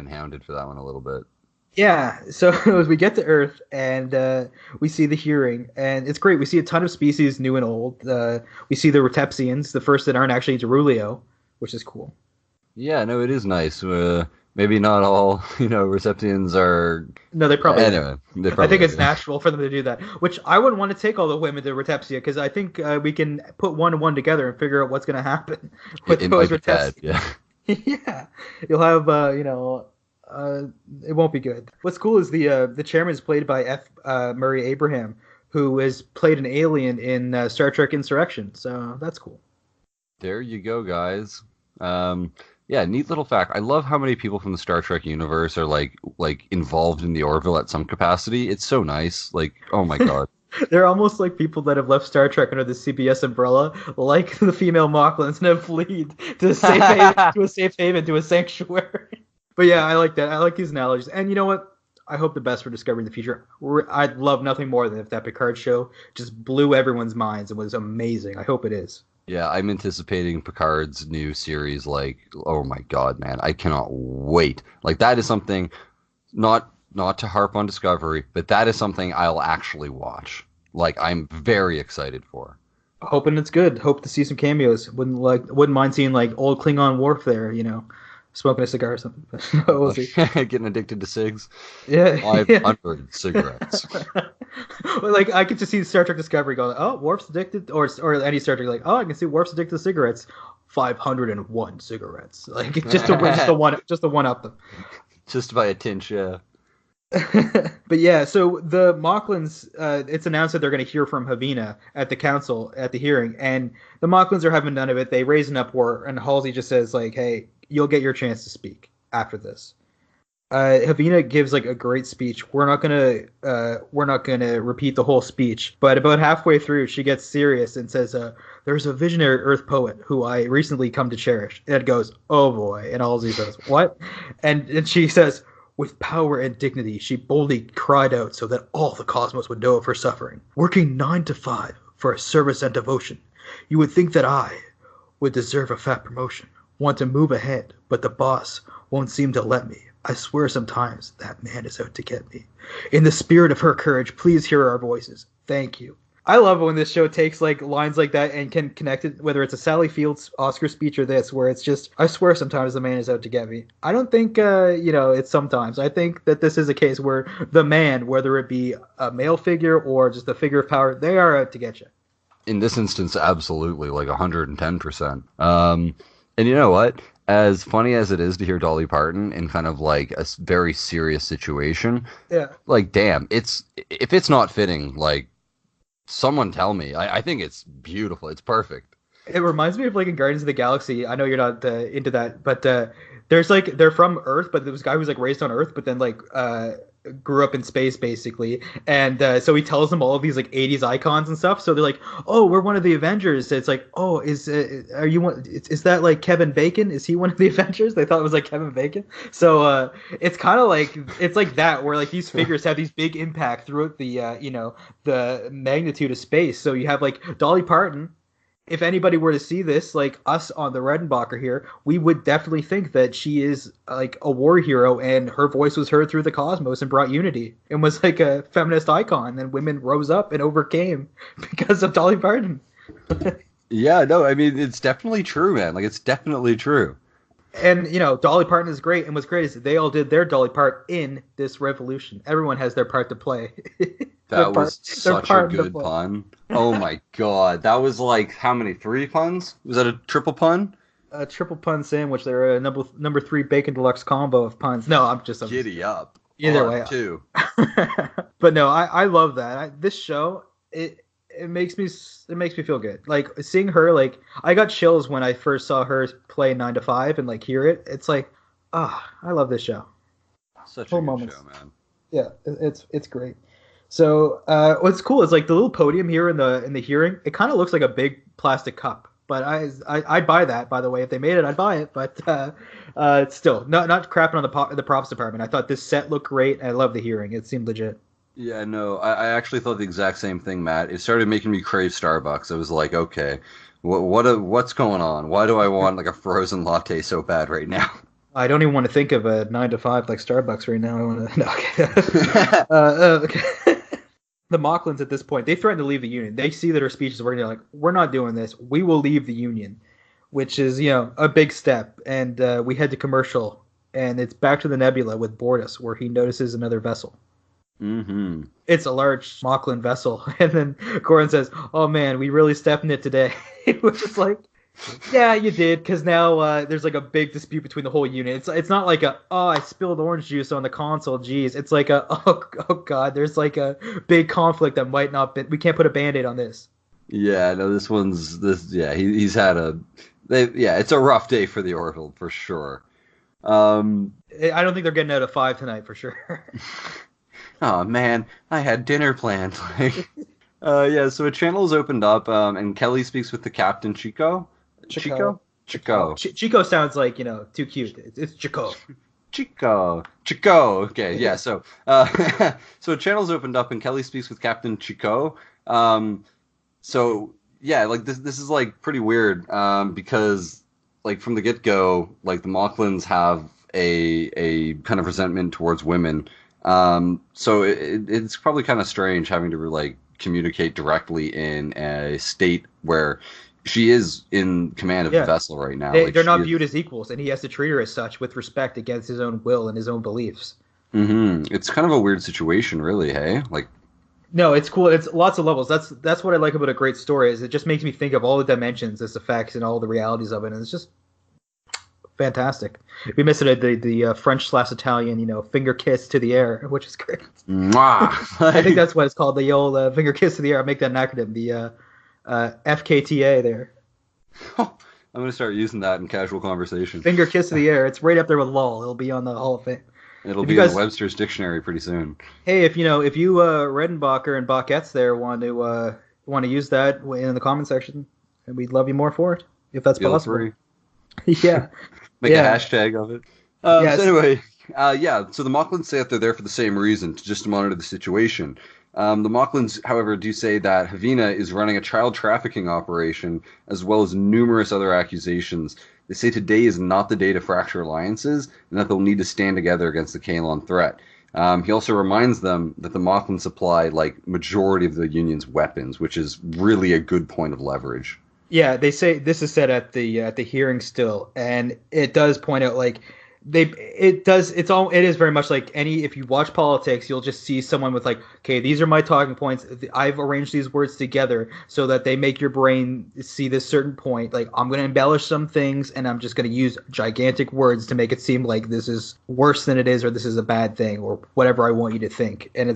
hounded for that one a little bit. Yeah, so as we get to Earth and we see the hearing, and it's great. We see a ton of species, new and old. We see the Retepsians, the first that aren't actually Derulio, which is cool. Yeah, no, it is nice. Maybe not all, Receptians are. No, they probably. Anyway, I think it's natural for them to do that. Which I wouldn't want to take all the women to Retepsia because I think we can put one and one together and figure out what's going to happen with those Retepsians. Yeah. Yeah, you'll have it won't be good. What's cool is the chairman is played by F. Murray Abraham, who has played an alien in Star Trek Insurrection. So that's cool. There you go, guys. Yeah, neat little fact. I love how many people from the Star Trek universe are like involved in the Orville at some capacity. It's so nice. Like, oh my god. They're almost like people that have left Star Trek under the CBS umbrella, like the female Moclans, and have fled to a safe haven, to a sanctuary. But yeah, I like that. I like these analogies. And you know what? I hope the best for Discovery in the future. I'd love nothing more than if that Picard show just blew everyone's minds and was amazing. I hope it is. Yeah, I'm anticipating Picard's new series. Like, oh my god, man, I cannot wait. Like, that is something, not to harp on Discovery, but that is something I'll actually watch. Like, I'm very excited for. Hoping it's good. Hope to see some cameos. Wouldn't mind seeing like old Klingon Worf there. smoking a cigar or something. We'll see. Getting addicted to cigs. Yeah, yeah. 500 cigarettes. Well, like I could just see Star Trek Discovery going, oh, Worf's addicted, or any Star Trek like, oh, I can see Worf's addicted to cigarettes. 501 cigarettes, like just to one up them. Just by a tinge, yeah. But yeah, so the Moclans, it's announced that they're going to hear from Havina at the council at the hearing, and the Moclans are having none of it. They raise an uproar, and Halsey just says like, "Hey, you'll get your chance to speak after this." Havina gives like a great speech. We're not gonna repeat the whole speech, but about halfway through, she gets serious and says, "There's a visionary Earth poet who I recently come to cherish." And it goes, "Oh boy!" And Halsey says, "What?" And she says, "With power and dignity, she boldly cried out so that all the cosmos would know of her suffering. Working 9 to 5 for a service and devotion, you would think that I would deserve a fat promotion. Want to move ahead, but the boss won't seem to let me. I swear sometimes that man is out to get me. In the spirit of her courage, please hear our voices. Thank you." I love when this show takes like lines like that and can connect it, whether it's a Sally Fields Oscar speech or this, where it's just, I swear sometimes the man is out to get me. I don't think, it's sometimes. I think that this is a case where the man, whether it be a male figure or just a figure of power, they are out to get you. In this instance, absolutely, like 110%. And you know what? As funny as it is to hear Dolly Parton in kind of like a very serious situation, Yeah. like, damn, if it's not fitting, like, someone tell me. I think it's beautiful. It's perfect. It reminds me of like in Guardians of the Galaxy. I know you're not into that, but there's like they're from Earth, but there was a guy who's like raised on Earth, but then like grew up in space basically, and so he tells them all of these like '80s icons and stuff. So they're like, "Oh, we're one of the Avengers." It's like, "Oh, are you one? Is that like Kevin Bacon? Is he one of the Avengers?" They thought it was like Kevin Bacon. So it's kind of like it's like that where like these figures have these big impact throughout the the magnitude of space. So you have like Dolly Parton. If anybody were to see this, like us on the Redenbacher here, we would definitely think that she is like a war hero and her voice was heard through the cosmos and brought unity and was like a feminist icon. And women rose up and overcame because of Dolly Parton. Yeah, no, I mean, it's definitely true, man. Like, it's definitely true. And, Dolly Parton is great. And what's great is they all did their Dolly part in this revolution. Everyone has their part to play. That was such a good pun. Oh my god. That was like, how many? 3 puns? Was that a triple pun? A triple pun sandwich. They're a number 3 bacon deluxe combo of puns. No, I'm just... Giddy up. Either way. Too. But no, I love that. This show, it makes me feel good. Like seeing her, like I got chills when I first saw her play 9 to 5 and like hear it. It's like, I love this show. Such a good show, man. Yeah, it's great. So what's cool is like the little podium here in the hearing. It kind of looks like a big plastic cup. But I'd buy that. By the way, if they made it, I'd buy it. But it's still not crapping on the props department. I thought this set looked great. I love the hearing. It seemed legit. Yeah, no, I actually thought the exact same thing, Matt. It started making me crave Starbucks. I was like, okay, what's going on? Why do I want like a frozen latte so bad right now? I don't even want to think of a 9 to 5 like Starbucks right now. I want to. No, okay. Okay. The Moclans at this point, they threaten to leave the Union. They see that her speech is working. They're like, we're not doing this. We will leave the Union, which is, a big step. And we head to commercial, and it's back to the Nebula with Bortus, where he notices another vessel. Mm-hmm. It's a large Moclan vessel. And then Corin says, "Oh, man, we really stepped in it today." Which is like, yeah, you did, because now there's like a big dispute between the whole unit. It's not like I spilled orange juice on the console, geez. It's like oh god, there's like a big conflict that might not be, we can't put a band-aid on this. Yeah, no, he's had it's a rough day for the Orville for sure. I don't think they're getting out of 5 tonight for sure. Oh man, I had dinner planned. So a channel is opened up, and Kelly speaks with the captain Chico. Chico. Chico sounds like, too cute. It's Chico. Chico. Okay, yeah. So, so a channel's opened up, and Kelly speaks with Captain Chico. So yeah, like this is like pretty weird, because like from the get go, like the Moclans have a kind of resentment towards women. So it's probably kind of strange having to like communicate directly in a state where She is in command of the Yeah, vessel right now. Like they're she not is. viewed as equals, and he has to treat her as such with respect against his own will and his own beliefs. It's kind of a weird situation, really. Hey, like No, it's cool. It's lots of levels. That's what I like about a great story is it just makes me think of all the dimensions, its effects, and all the realities of it, and it's just fantastic. We missed it at the French/Italian, finger kiss to the air, which is great. mwah. I think Like, that's what it's called, the old finger kiss to the air. I'll make that an acronym, the FKTA there. I'm gonna start using that in casual conversation. Finger kiss to the air. It's right up there with lol. It'll be on the Hall of Fame. It'll If you be in the guys, Webster's dictionary pretty soon. hey, if you Redenbacher and Bachets there want to use that in the comment section, and we'd love you more for it if that's Feel possible. free. Yeah, Make a yeah, hashtag of it. yes. So anyway, yeah. So the Moclans say that they're there for the same reason, to monitor the situation. The Moclans, however, do say that Havina is running a child trafficking operation, as well as numerous other accusations. They say today is not the day to fracture alliances, and that they'll need to stand together against the Kalon threat. He also reminds them that the Moclans supply like majority of the Union's weapons, which is really a good point of leverage. Yeah, they say this is said at the hearing still, and it does point out like it is very much like any if you watch politics, you'll just see someone with like, okay, these are my talking points. I've arranged these words together so that they make your brain see this certain point. Like I'm going to embellish some things, and I'm just going to use gigantic words to make it seem like this is worse than it is, or this is a bad thing, or whatever I want you to think. And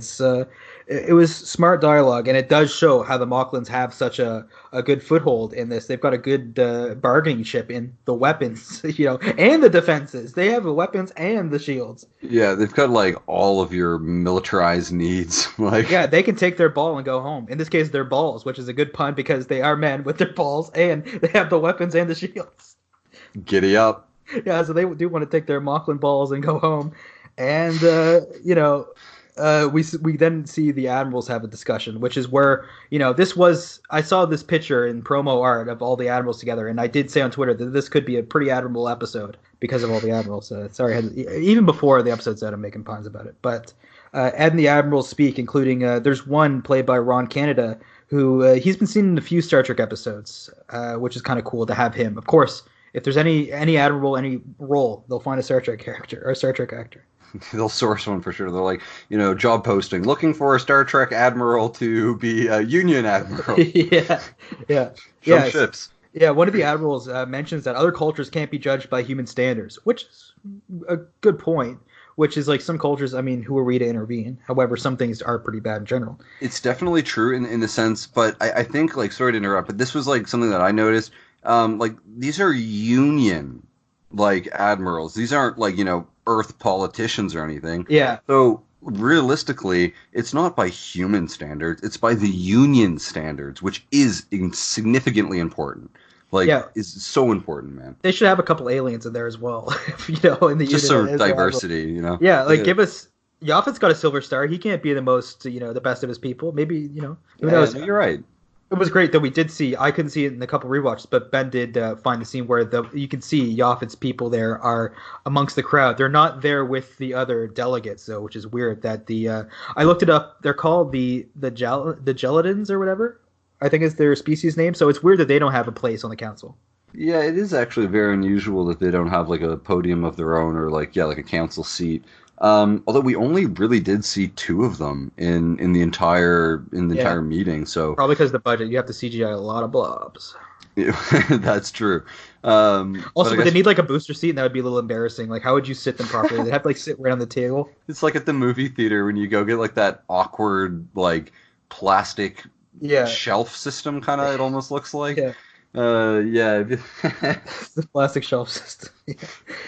it was smart dialogue, and it does show how the Moclans have such a good foothold in this. They've got a good bargaining chip in the weapons, and the defenses. They have the weapons and the shields. Yeah, they've got like all of your militarized needs. Like, Yeah, they can take their ball and go home. In this case, their balls, which is a good pun because they are men with their balls, and they have the weapons and the shields. giddy up. Yeah, so they do want to take their Moclan balls and go home. And we then see the admirals have a discussion, which is where I saw this picture in promo art of all the admirals together, and I did say on Twitter that this could be a pretty admirable episode because of all the admirals. Sorry, even before the episode's out, I'm making puns about it. But Ed and the admirals speak, including there's one played by Ron Canada who he's been seen in a few Star Trek episodes, which is kind of cool to have him. Of course, if there's any admiral, any role, they'll find a Star Trek character or a Star Trek actor. They'll source one for sure. They're like, job posting, looking for a Star Trek admiral to be a Union admiral. Yeah, yeah, Some yeah. ships. Yeah, one of the admirals mentions that other cultures can't be judged by human standards, which is a good point. Which is like some cultures, I mean, who are we to intervene? However, some things are pretty bad in general. It's definitely true in the sense, but I think, like, sorry to interrupt, but this was like something that I noticed. Like, these are Union, like, admirals. These aren't like, Earth politicians or anything. Yeah. So realistically, it's not by human standards, it's by the Union standards, which is significantly important. Like, Yeah. is so important, man. They should have a couple aliens in there as well, in the Just unit so as diversity, Yeah, like give us. Yaphet's got a silver star. He can't be the most, the best of his people. Maybe, who knows? You're right. It was great that we did see. I couldn't see it in a couple rewatches, but Ben did find the scene where you can see Yaphet's people there are amongst the crowd. They're not there with the other delegates, though, which is weird. That I looked it up. They're called the Gelatins or whatever. I think is their species name. So it's weird that they don't have a place on the council. Yeah, it is actually very unusual that they don't have like a podium of their own or like a council seat. Although we only really did see two of them in the entire meeting, so probably because of the budget, you have to CGI a lot of blobs. That's true. Also, would they need like a booster seat, and that would be a little embarrassing. Like, how would you sit them properly? They'd have to like sit right on the table. It's like at the movie theater when you go get like that awkward like plastic shelf system kind of. It almost looks like. Yeah. The plastic shelf system. Yeah.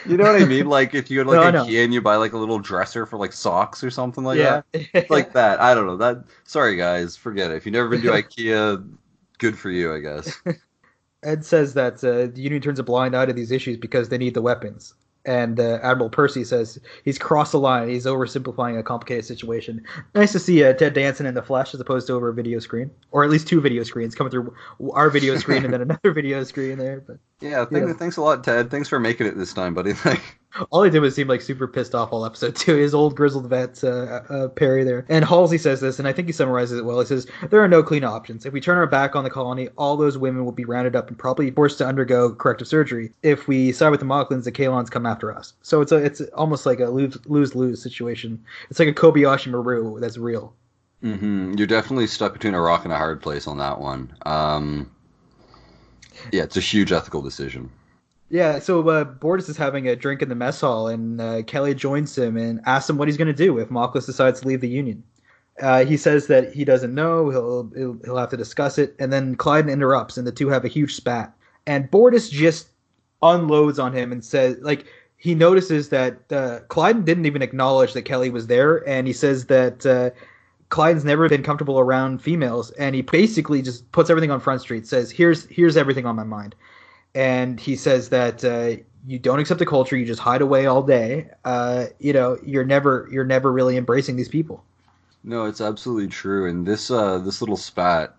You know what I mean? Like if you go to like IKEA and you buy like a little dresser for like socks or something like that. Like that. I don't know. That. Sorry guys, forget it. If you've never been to IKEA, good for you, I guess. Ed says that the Union turns a blind eye to these issues because they need the weapons. And Admiral Percy says he's crossed the line. He's oversimplifying a complicated situation. Nice to see Ted Danson in the flesh as opposed to over a video screen. Or at least two video screens coming through our video screen and then another video screen there. But Yeah, You know, thanks a lot, Ted. Thanks for making it this time, buddy. Like, all he did was seem like super pissed off all episode too. His old grizzled vet Perry there, and Halsey says this, and I think he summarizes it well. He says there are no clean options. If we turn our back on the colony, all those women will be rounded up and probably forced to undergo corrective surgery. If we side with the Moclans, the Kalons come after us. So it's almost like a lose situation. It's like a Kobayashi Maru that's real. you're definitely stuck between a rock and a hard place on that one. Yeah, it's a huge ethical decision. Yeah, so Bortus is having a drink in the mess hall, and Kelly joins him and asks him what he's going to do if Moclus decides to leave the Union. He says that he doesn't know. He'll have to discuss it, and then Clyde interrupts, and the two have a huge spat. And Bortus just unloads on him and says, like, he notices that Clyde didn't even acknowledge that Kelly was there, and he says that Clyde's never been comfortable around females, and he basically just puts everything on Front Street. Says, "Here's everything on my mind." And he says that you don't accept the culture, you just hide away all day. You're never really embracing these people. No, it's absolutely true. And this little spat,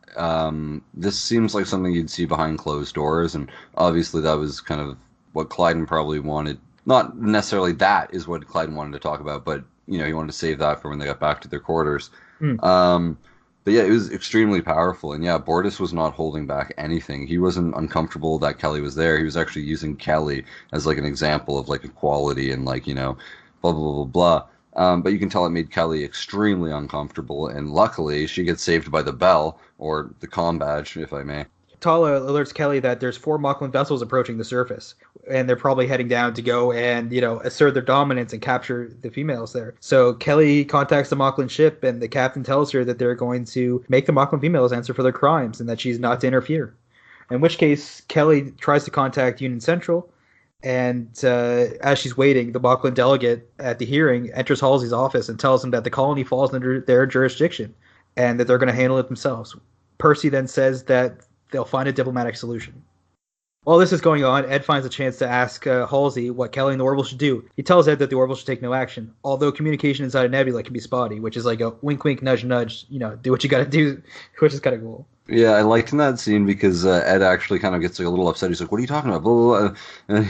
this seems like something you'd see behind closed doors, and obviously that was kind of what Clyden probably wanted. Not necessarily that is what Clyden wanted to talk about, but he wanted to save that for when they got back to their quarters. But yeah, it was extremely powerful, and yeah, Bortus was not holding back anything. He wasn't uncomfortable that Kelly was there. He was actually using Kelly as like an example of like equality and like blah blah blah blah. But you can tell it made Kelly extremely uncomfortable, and luckily she gets saved by the bell, or the comm badge, if I may. Tala alerts Kelly that there's 4 Moclan vessels approaching the surface, and they're probably heading down to go and assert their dominance and capture the females there. So Kelly contacts the Moclan ship, and the captain tells her that they're going to make the Moclan females answer for their crimes, and that she's not to interfere. In which case, Kelly tries to contact Union Central, and as she's waiting, the Moclan delegate at the hearing enters Halsey's office and tells him that the colony falls under their jurisdiction, and that they're going to handle it themselves. Percy then says that they'll find a diplomatic solution. While this is going on, Ed finds a chance to ask Halsey what Kelly and the Orville should do. He tells Ed that the Orville should take no action, although communication inside a nebula can be spotty, which is like a wink, wink, nudge, nudge, do what you gotta do, which is kind of cool. Yeah, I liked in that scene because Ed actually kind of gets like a little upset. He's like, "What are you talking about?" Blah, blah, blah. And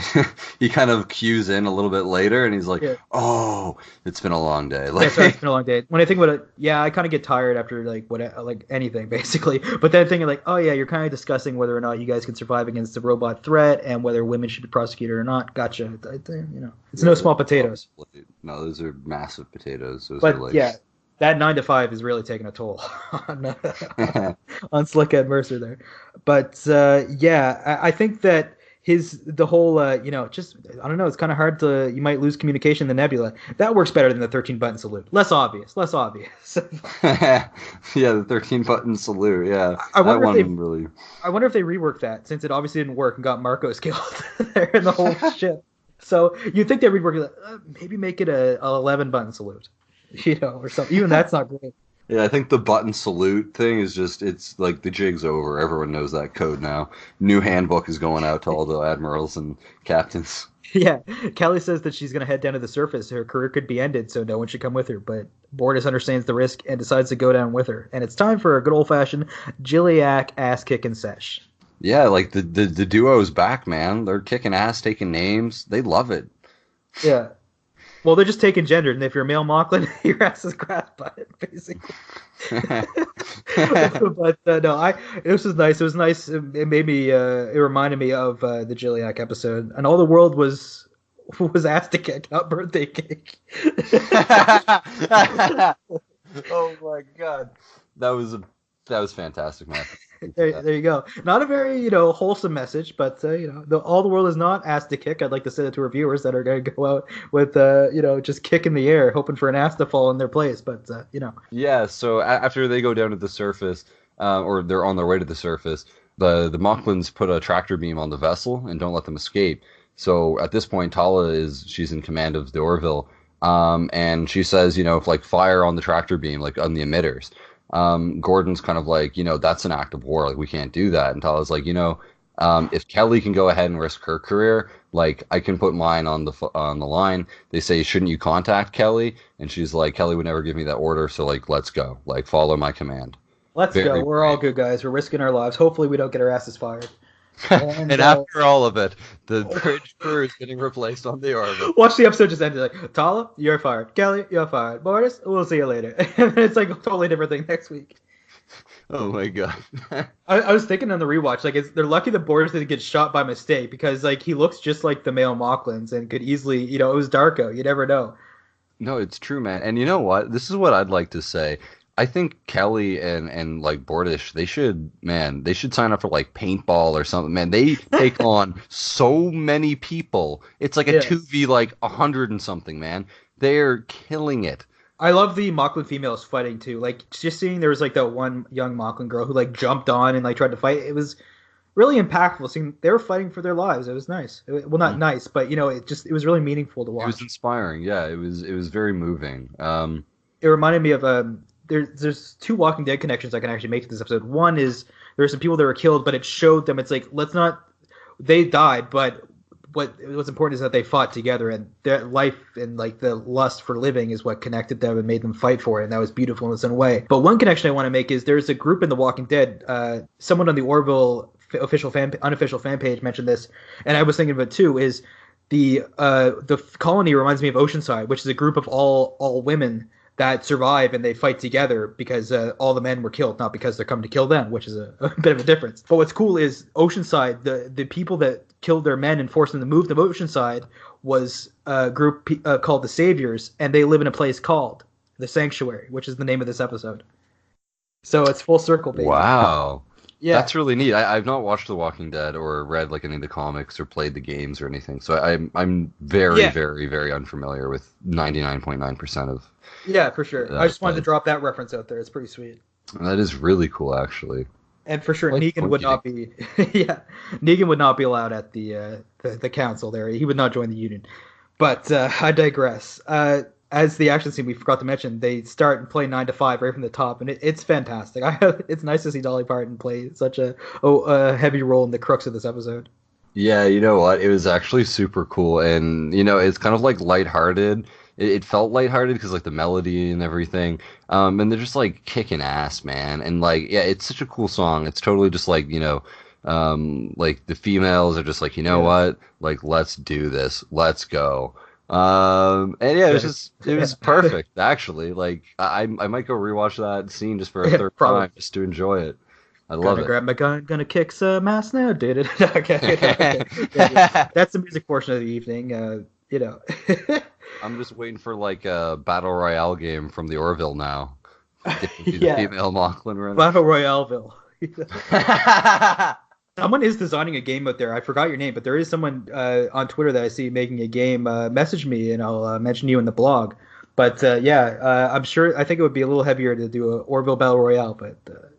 he kind of cues in a little bit later, and he's like, Yeah. "Oh, it's been a long day." Yeah, sorry, it's been a long day. When I think about it, yeah, I kind of get tired after like anything basically. But then thinking like, oh yeah, you're kind of discussing whether or not you guys can survive against the robot threat and whether women should be prosecuted or not. Gotcha. It's no small potatoes. No, those are massive potatoes. Those But are like... yeah, that 9 to 5 is really taking a toll on Slick Ed Mercer there. But yeah, I think that the whole just I don't know, it's kind of hard to, you might lose communication in the nebula. That works better than the 13 button salute. Less obvious. Yeah, the 13 button salute. Yeah, I wonder if really. I wonder if they reworked that, since it obviously didn't work and got Marcos killed there in the whole ship. So you'd think they rework it, maybe make it a 11 button salute, or something. Even that's not great. Yeah, I think the button salute thing is it's like the jig's over. Everyone knows that code now. New handbook is going out to all the admirals and captains. Yeah, Kelly says that she's going to head down to the surface. Her career could be ended, so no one should come with her. But Bortus understands the risk and decides to go down with her. And it's time for a good old-fashioned Gilliac ass-kicking sesh. Yeah, like the duo's back, man. They're kicking ass, taking names. They love it. Yeah. Well, they're just taking gender, and if you're a male Moclan, your ass is grasped by it, basically. But no, this was nice. It was nice. It made me. It reminded me of the Gilliac episode, and all the world was asked to kick, not birthday cake. Oh my god, that was fantastic, man. There you go. Not a very wholesome message, but all the world is not asked to kick. I'd like to say that to our viewers that are going to go out with just kick in the air, hoping for an ass to fall in their place. But Yeah. So after they go down to the surface, or they're on their way to the surface, the Moclans put a tractor beam on the vessel and don't let them escape. So at this point, she's in command of the Orville, and she says, fire on the tractor beam, like on the emitters. Gordon's kind of like, that's an act of war. Like, we can't do that. And Tala's like, if Kelly can go ahead and risk her career, like, I can put mine on the line. They say, shouldn't you contact Kelly? And she's like, Kelly would never give me that order. So like, let's go, like, follow my command. Let's go. We're all good guys. We're risking our lives. Hopefully we don't get our asses fired. And And after all of it, the bridge crew is getting replaced on the orbit. watch the episode just end like, Tala, you're fired. Kelly, you're fired. Boris, we'll see you later. And it's like a totally different thing next week. Oh my god. I was thinking on the rewatch, like they're lucky that Boris didn't get shot by mistake because like he looks just like the male Moclans and could easily, it was Darko. You never know. No, it's true, man. And you know what? This is what I'd like to say. I think Kelly and like Bordish, they should sign up for like paintball or something. Man, they take on so many people. It's like a Yeah. 2v like 100 and something, man. They're killing it. I love the Moclan females fighting too. Like just seeing there was like that one young Moclan girl who like jumped on and like tried to fight. It was really impactful. Seeing they were fighting for their lives. It was nice. Well, not nice, but it was really meaningful to It was watch. inspiring. Yeah, it was very moving. It reminded me of there's two Walking Dead connections I can actually make to this episode. One is there were some people that were killed, but it showed them. It's like let's not. They died, but what's important is that they fought together, and their life and like the lust for living is what connected them and made them fight for it, and that was beautiful in its own way. But one connection I want to make is there's a group in The Walking Dead. Someone on the Orville unofficial fan page mentioned this, and I was thinking of it too. Is the colony reminds me of Oceanside, which is a group of all women that survive and they fight together because all the men were killed, not because they're coming to kill them, which is a bit of a difference. But what's cool is Oceanside, the people that killed their men and forced them to move to Oceanside was a group called the Saviors, and they live in a place called the Sanctuary, which is the name of this episode. So it's full circle, baby. Wow. Yeah. That's really neat. I've not watched The Walking Dead or read like any of the comics or played the games or anything, so I'm very, very, very unfamiliar with 99.9% of. Yeah, for sure. that, I just wanted but to drop that reference out there. It's pretty sweet. That is really cool, actually. And for sure, Like Negan would not be. Yeah, Negan would not be allowed at the council there. He would not join the union. But I digress. As the action scene we forgot to mention, they start and play 9 to 5 right from the top, and it's fantastic. It's nice to see Dolly Parton play such a heavy role in the crux of this episode. Yeah, you know what? It was actually super cool, and it's kind of like lighthearted. It felt lighthearted because like the melody and everything, and they're just like kicking ass, man. And like, yeah, it's such a cool song. It's totally just like like the females are just like, what? Like, let's do this. Let's go. And yeah, it was perfect actually. Like I might go rewatch that scene just for a third time just to enjoy it. I love it. Grab my gun, gonna kick some ass now, did it? Okay. Yeah, that's the music portion of the evening. I'm just waiting for like a battle royale game from the Orville now. Get to be the Yeah. female Moclan running. Battle Royaleville. Someone is designing a game out there. I forgot your name, but there is someone on Twitter that I see making a game. Message me, and I'll mention you in the blog. But I'm sure. I think it would be a little heavier to do a Orville Battle Royale, but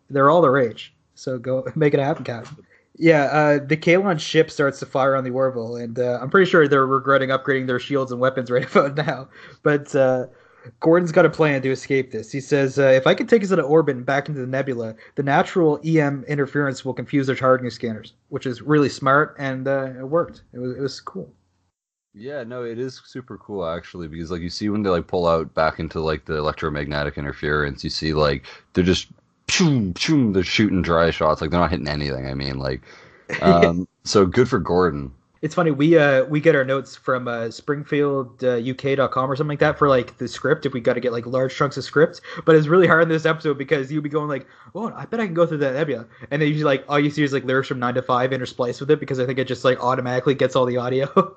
they're all the rage. So go make it happen, Captain. Yeah, the Kalon ship starts to fire on the Orville, and I'm pretty sure they're regretting upgrading their shields and weapons right about now. But Gordon's got a plan to escape this. He says, if I can take us out of orbit and back into the nebula, the natural EM interference will confuse their targeting scanners, which is really smart, and it worked. It was cool. Yeah, no, it is super cool actually, because like you see when they like pull out back into like the electromagnetic interference, you see like they're just choom, choom, they're shooting dry shots, like they're not hitting anything. I mean, like, so good for Gordon. It's funny, we get our notes from springfielduk.com or something like that for like the script if we got to get like large chunks of script. But it's really hard in this episode because you'd be going like, oh, I bet I can go through that nebula, and then you like all you see is like lyrics from 9 to 5 interspliced with it because I think it just like automatically gets all the audio.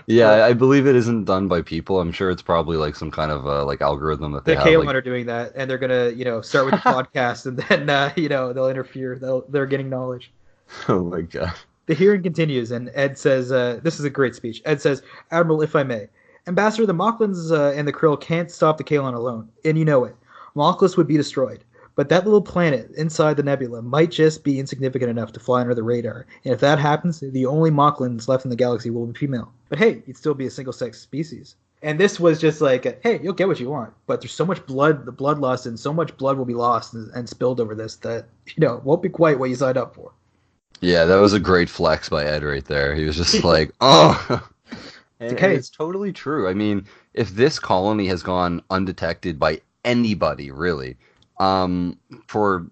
Yeah, I believe it isn't done by people. I'm sure it's probably like some kind of like algorithm that they The have. Kalon Like... are doing that, and they're gonna start with the podcast, and then they'll interfere. They're getting knowledge. Oh my god. The hearing continues, and Ed says, this is a great speech. Ed says, Admiral, if I may, Ambassador, the Moclans and the Krill can't stop the Kalon alone, and you know it. Moclus would be destroyed, but that little planet inside the nebula might just be insignificant enough to fly under the radar, and if that happens, the only Moclans left in the galaxy will be female. But hey, you'd still be a single-sex species. And this was just like, hey, you'll get what you want, but there's so much blood, the bloodlust, and so much blood will be lost and spilled over this that, won't be quite what you signed up for. Yeah, that was a great flex by Ed right there. He was just like, oh. And it's totally true. I mean, if this colony has gone undetected by anybody, really, for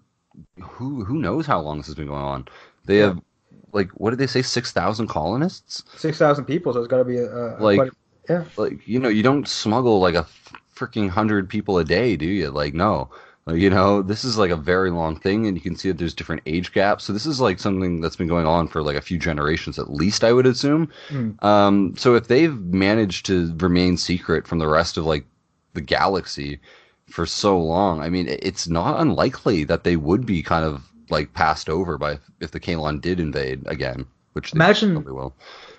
who knows how long this has been going on, they have like what did they say, 6,000 colonists? 6,000 people, so it's got to be a Like quite. Yeah. like you don't smuggle like a freaking 100 people a day, do you? Like no. This is like a very long thing, and you can see that there's different age gaps. So this is like something that's been going on for like a few generations at least, I would assume. Mm. So if they've managed to remain secret from the rest of like the galaxy for so long, I mean, it's not unlikely that they would be kind of like passed over by if the Kalon did invade again, which they Imagine, probably will.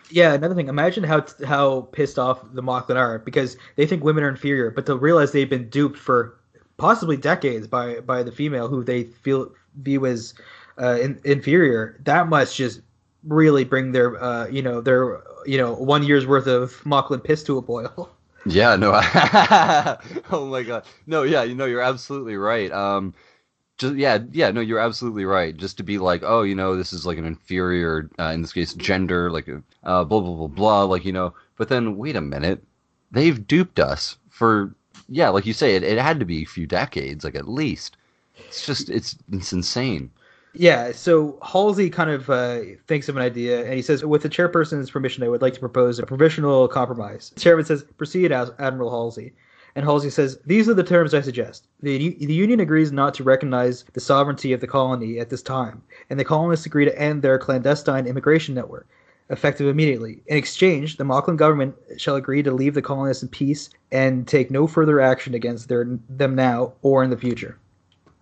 yeah, another thing. Imagine how pissed off the Moclan are because they think women are inferior, but they'll realize they've been duped for possibly decades by the female who they view as inferior. That must just really bring their 1 year's worth of Moclan piss to a boil. Yeah, no. Oh my God. No, yeah, you're absolutely right. Just yeah, no, you're absolutely right. Just to be like, oh, this is like an inferior, in this case, gender, like, blah blah blah blah, like, But then wait a minute, they've duped us for, yeah, like you say, it had to be a few decades, like at least. It's insane. Yeah, so Halsey kind of thinks of an idea, and he says, with the chairperson's permission, I would like to propose a provisional compromise. The chairman says, proceed, Admiral Halsey. And Halsey says, these are the terms I suggest. The Union agrees not to recognize the sovereignty of the colony at this time, and the colonists agree to end their clandestine immigration network, effective immediately. In exchange, the Moclan government shall agree to leave the colonists in peace and take no further action against them now or in the future.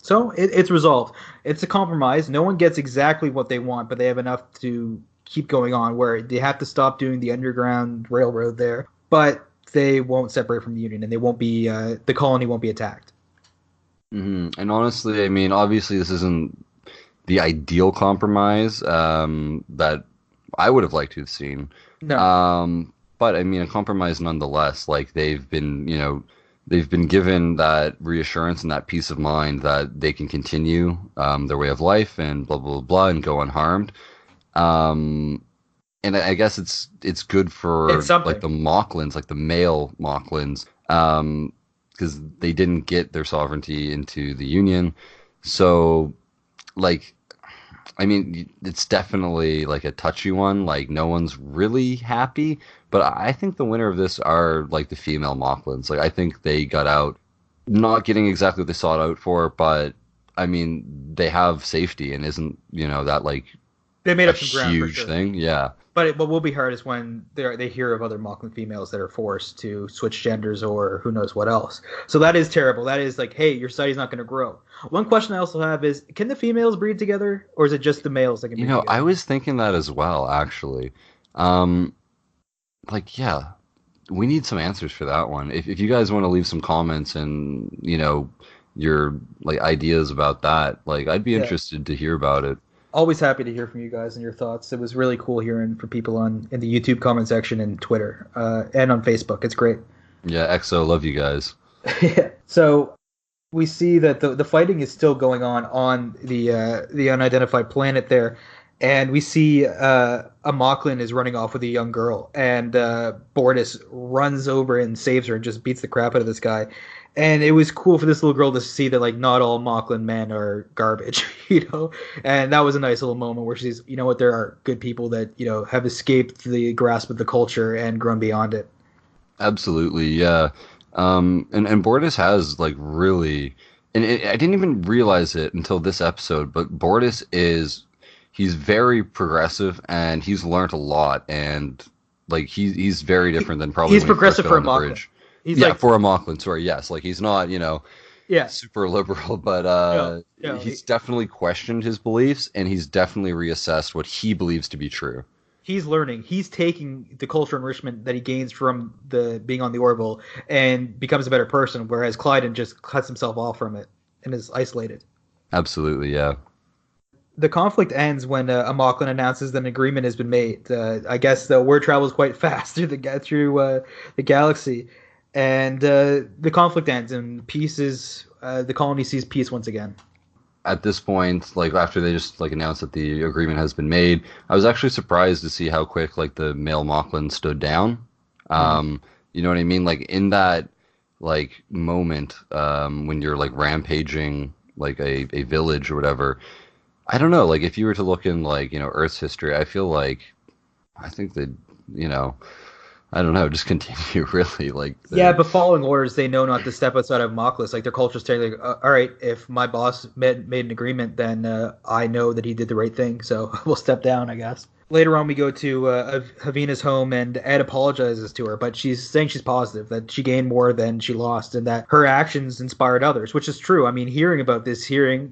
So it's resolved. It's a compromise. No one gets exactly what they want, but they have enough to keep going on where they have to stop doing the underground railroad there, but they won't separate from the Union and they won't be the colony won't be attacked. And honestly, I mean, obviously, this isn't the ideal compromise that I would have liked to have seen. No. But I mean, a compromise nonetheless. Like they've been given that reassurance and that peace of mind that they can continue their way of life and blah blah blah and go unharmed. And I guess it's good for It's something. like the Moclans, like the male Moclans, because they didn't get their sovereignty into the Union. So, like, I mean, it's definitely like a touchy one. Like, no one's really happy. But I think the winner of this are like the female Moclans. Like, I think they got out not getting exactly what they sought out for, but I mean, they have safety and isn't, that like They made a up some ground for huge sure. thing. Yeah. But what will be hard is when they hear of other Moclan females that are forced to switch genders or who knows what else. So that is terrible. That is like, hey, your society's not going to grow. One question I also have is, can the females breed together, or is it just the males that can breed I together? was thinking that as well, actually. Like, yeah, we need some answers for that one. If you guys want to leave some comments and, your like ideas about that, like I'd be Yeah. interested to hear about it. Always happy to hear from you guys and your thoughts. It was really cool hearing from people in the YouTube comment section and Twitter and on Facebook. It's great. Yeah, EXO, love you guys. Yeah. So we see that the fighting is still going on the unidentified planet there, and we see a Moclan is running off with a young girl, and Bortus runs over and saves her and just beats the crap out of this guy. And it was cool for this little girl to see that like not all Moclan men are garbage, And that was a nice little moment where she's, what, there are good people that have escaped the grasp of the culture and grown beyond it. Absolutely, yeah. And Bortus has like really, and I didn't even realize it until this episode, but he's very progressive and he's learned a lot, and like he's very different than probably He's when he first progressive got for a on the Moclan. bridge. He's Yeah, like, for a Moclan, sorry, yes, like he's not yeah, super liberal, but no, no. he's definitely questioned his beliefs and he's definitely reassessed what he believes to be true. He's learning. He's taking the cultural enrichment that he gains from the being on the Orville and becomes a better person, whereas Clyden just cuts himself off from it and is isolated. Absolutely, yeah. The conflict ends when a Moclan announces that an agreement has been made. I guess the word travels quite fast through the galaxy, and the conflict ends and peace is the colony sees peace once again. At this point, like after they just like announced that the agreement has been made, I was actually surprised to see how quick like the male Moclan stood down. Mm. You know what I mean? Like in that like moment, when you're like rampaging like a village or whatever, I don't know. Like if you were to look in like Earth's history, I think that you know I don't know, just continue really like Yeah, the but following orders, they know not to step outside of Mockless. Like their culture's telling, like, all right, if my boss made an agreement, then I know that he did the right thing, so we'll step down, I guess. Later on, we go to Havina's home, and Ed apologizes to her, but she's saying she's positive that she gained more than she lost, and that her actions inspired others, which is true. I mean, hearing about this, and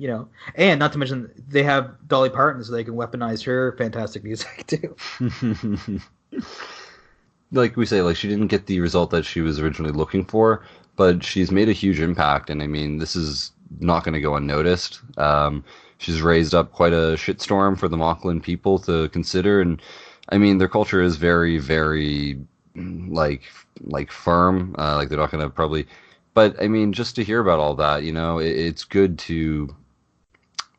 not to mention they have Dolly Parton, so they can weaponize her fantastic music too. like we say, like she didn't get the result that she was originally looking for, but she's made a huge impact, and I mean, this is not going to go unnoticed. She's raised up quite a shitstorm for the Moclan people to consider, and I mean, their culture is very, very like firm. Like they're not going to probably, but I mean, just to hear about all that, it's good to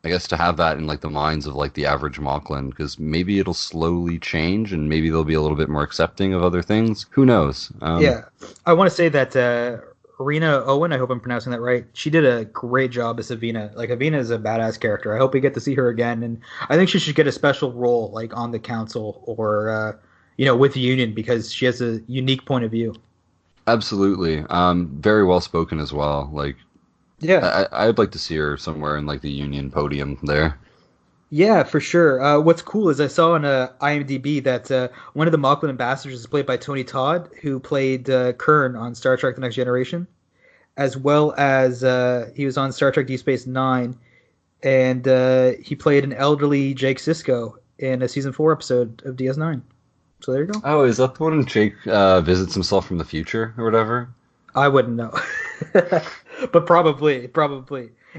I guess to have that in like the minds of like the average Moclan, because maybe it'll slowly change and maybe they'll be a little bit more accepting of other things. Who knows? Yeah, I want to say that Rena Owen, I hope I'm pronouncing that right. She did a great job as Avina. Like Avina is a badass character. I hope we get to see her again, and I think she should get a special role like on the council or with the union because she has a unique point of view. Absolutely. Very well spoken as well. Like Yeah, I'd like to see her somewhere in like the Union podium there. yeah, for sure. What's cool is I saw on IMDb that one of the Moclan ambassadors is played by Tony Todd, who played Kern on Star Trek: The Next Generation, as well as he was on Star Trek: Deep Space Nine, and he played an elderly Jake Sisko in a season 4 episode of DS9. So there you go. Oh, is that the one Jake visits himself from the future or whatever? I wouldn't know, but probably.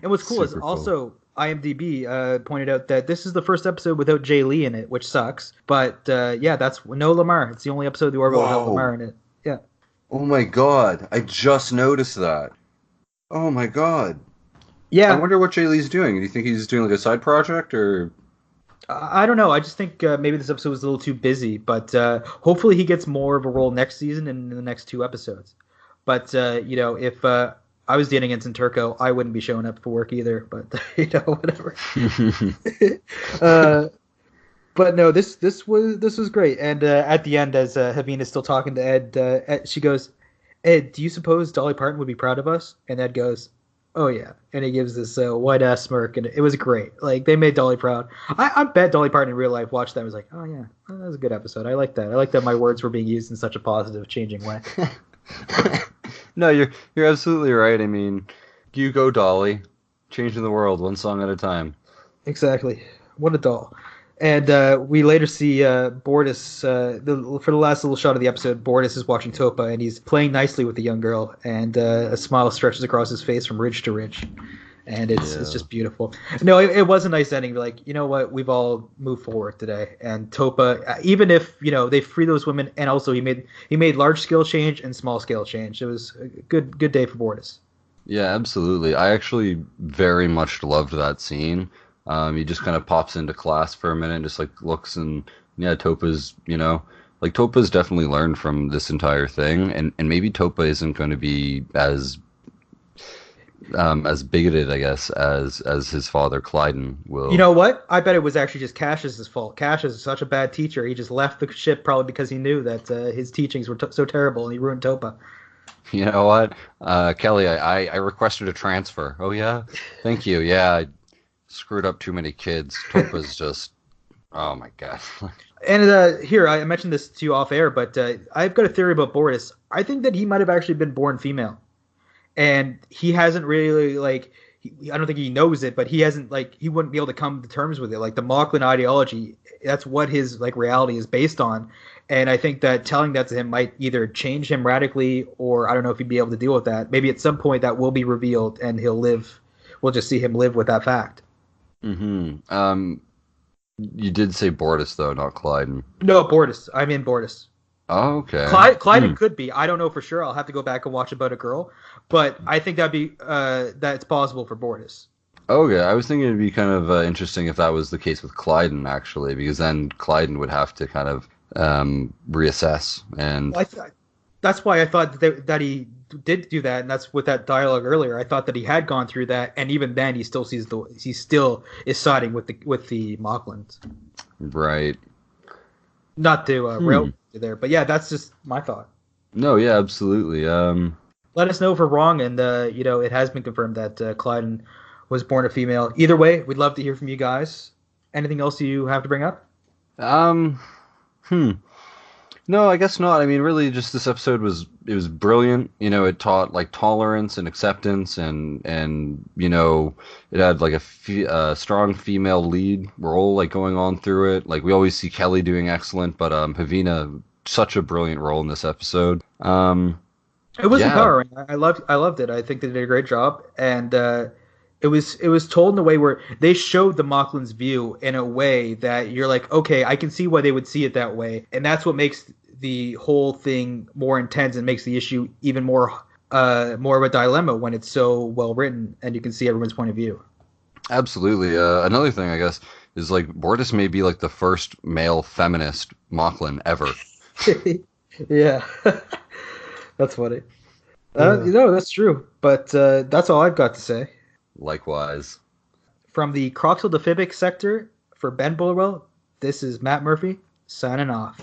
And what's cool is Super cool. also IMDb pointed out that this is the first episode without Jay Lee in it, which sucks. But yeah, that's no Lamar. It's the only episode of the Orville without Whoa. Lamar in it. Yeah, Oh my God. I just noticed that. Oh my God. I yeah. wonder what Jay Lee's doing. Do you think he's doing like a side project or? I don't know. I just think maybe this episode was a little too busy, but hopefully he gets more of a role next season and in the next 2 episodes. But if I was dating Ensign Turco, I wouldn't be showing up for work either. But whatever. uh, but no, this was great. And at the end, as Haveen is still talking to Ed, she goes, "Ed, do you suppose Dolly Parton would be proud of us?" And Ed goes, "Oh yeah," and he gives this white ass smirk, and it was great. Like they made Dolly proud. I bet Dolly Parton in real life watched that and was like, "Oh yeah, that was a good episode. I like that. I like that my words were being used in such a positive, changing way." No, you're absolutely right. I mean, you go Dolly, changing the world one song at a time. Exactly. What a doll. And we later see Bortus, for the last little shot of the episode, Bortus is watching Topa, and he's playing nicely with the young girl, and a smile stretches across his face from ridge to ridge. And it's Yeah. just beautiful. No, it was a nice ending. Like, you know what? We've all moved forward today. And Topa, even if, they free those women, and also he made large scale change and small scale change. It was a good day for Bortus. Yeah, absolutely. I actually very much loved that scene. He just kind of pops into class for a minute and just like looks and yeah, Topa's definitely learned from this entire thing and maybe Topa isn't going to be as bigoted, I guess, as his father Clyden You will. know what? I bet it was actually just Cassius's fault. Cassius is such a bad teacher. He just left the ship probably because he knew that his teachings were so terrible, and he ruined Topa. You know what? Kelly, I requested a transfer. Oh yeah? Thank you. Yeah, I screwed up too many kids. Topa's just oh my God. And here, I mentioned this to you off air, but I've got a theory about Boris. I think that he might have actually been born female, and he hasn't really like. I don't think he knows it, but he hasn't like he wouldn't be able to come to terms with it. Like the Moclan ideology, that's what his like reality is based on. And I think that telling that to him might either change him radically, or I don't know if he'd be able to deal with that. Maybe at some point that will be revealed, and he'll live. We'll just see him live with that fact. Mm-hmm. You did say Bortus though, not Clyden. No, Bortus. I'm in Bortus. Oh, okay. Clyde could be. I don't know for sure. I'll have to go back and watch About a Girl, but I think that's possible for Bortus. Okay, I was thinking it'd be kind of interesting if that was the case with Clyden, actually, because then Clyden would have to kind of reassess. And Well, That's why I thought that he did do that, and that's with that dialogue earlier. I thought that he had gone through that, and even then, he still is siding with the Moclans. Right. Not to rail there, but yeah, that's just my thought. No, yeah, absolutely. Let us know if we're wrong, and it has been confirmed that Clyden was born a female. Either way, we'd love to hear from you guys. Anything else you have to bring up? Um, hmm. No, I guess not. I mean, really, just this episode was brilliant. It taught like tolerance and acceptance, and it had like a strong female lead role like going on through it. Like we always see Kelly doing excellent, but Pavina such a brilliant role in this episode. It was Yeah, empowering. I loved it. I think they did a great job, and it was told in a way where they showed the Moclan's view in a way that you're like, okay, I can see why they would see it that way, and that's what makes the whole thing more intense and makes the issue even more of a dilemma when it's so well written and you can see everyone's point of view. absolutely. Another thing, I guess, is like Bortus may be like the first male feminist Moclan ever. Yeah, that's funny. That's true. But that's all I've got to say. Likewise. From the Croxel Defibic sector for Ben Bullerwell, this is Matt Murphy signing off.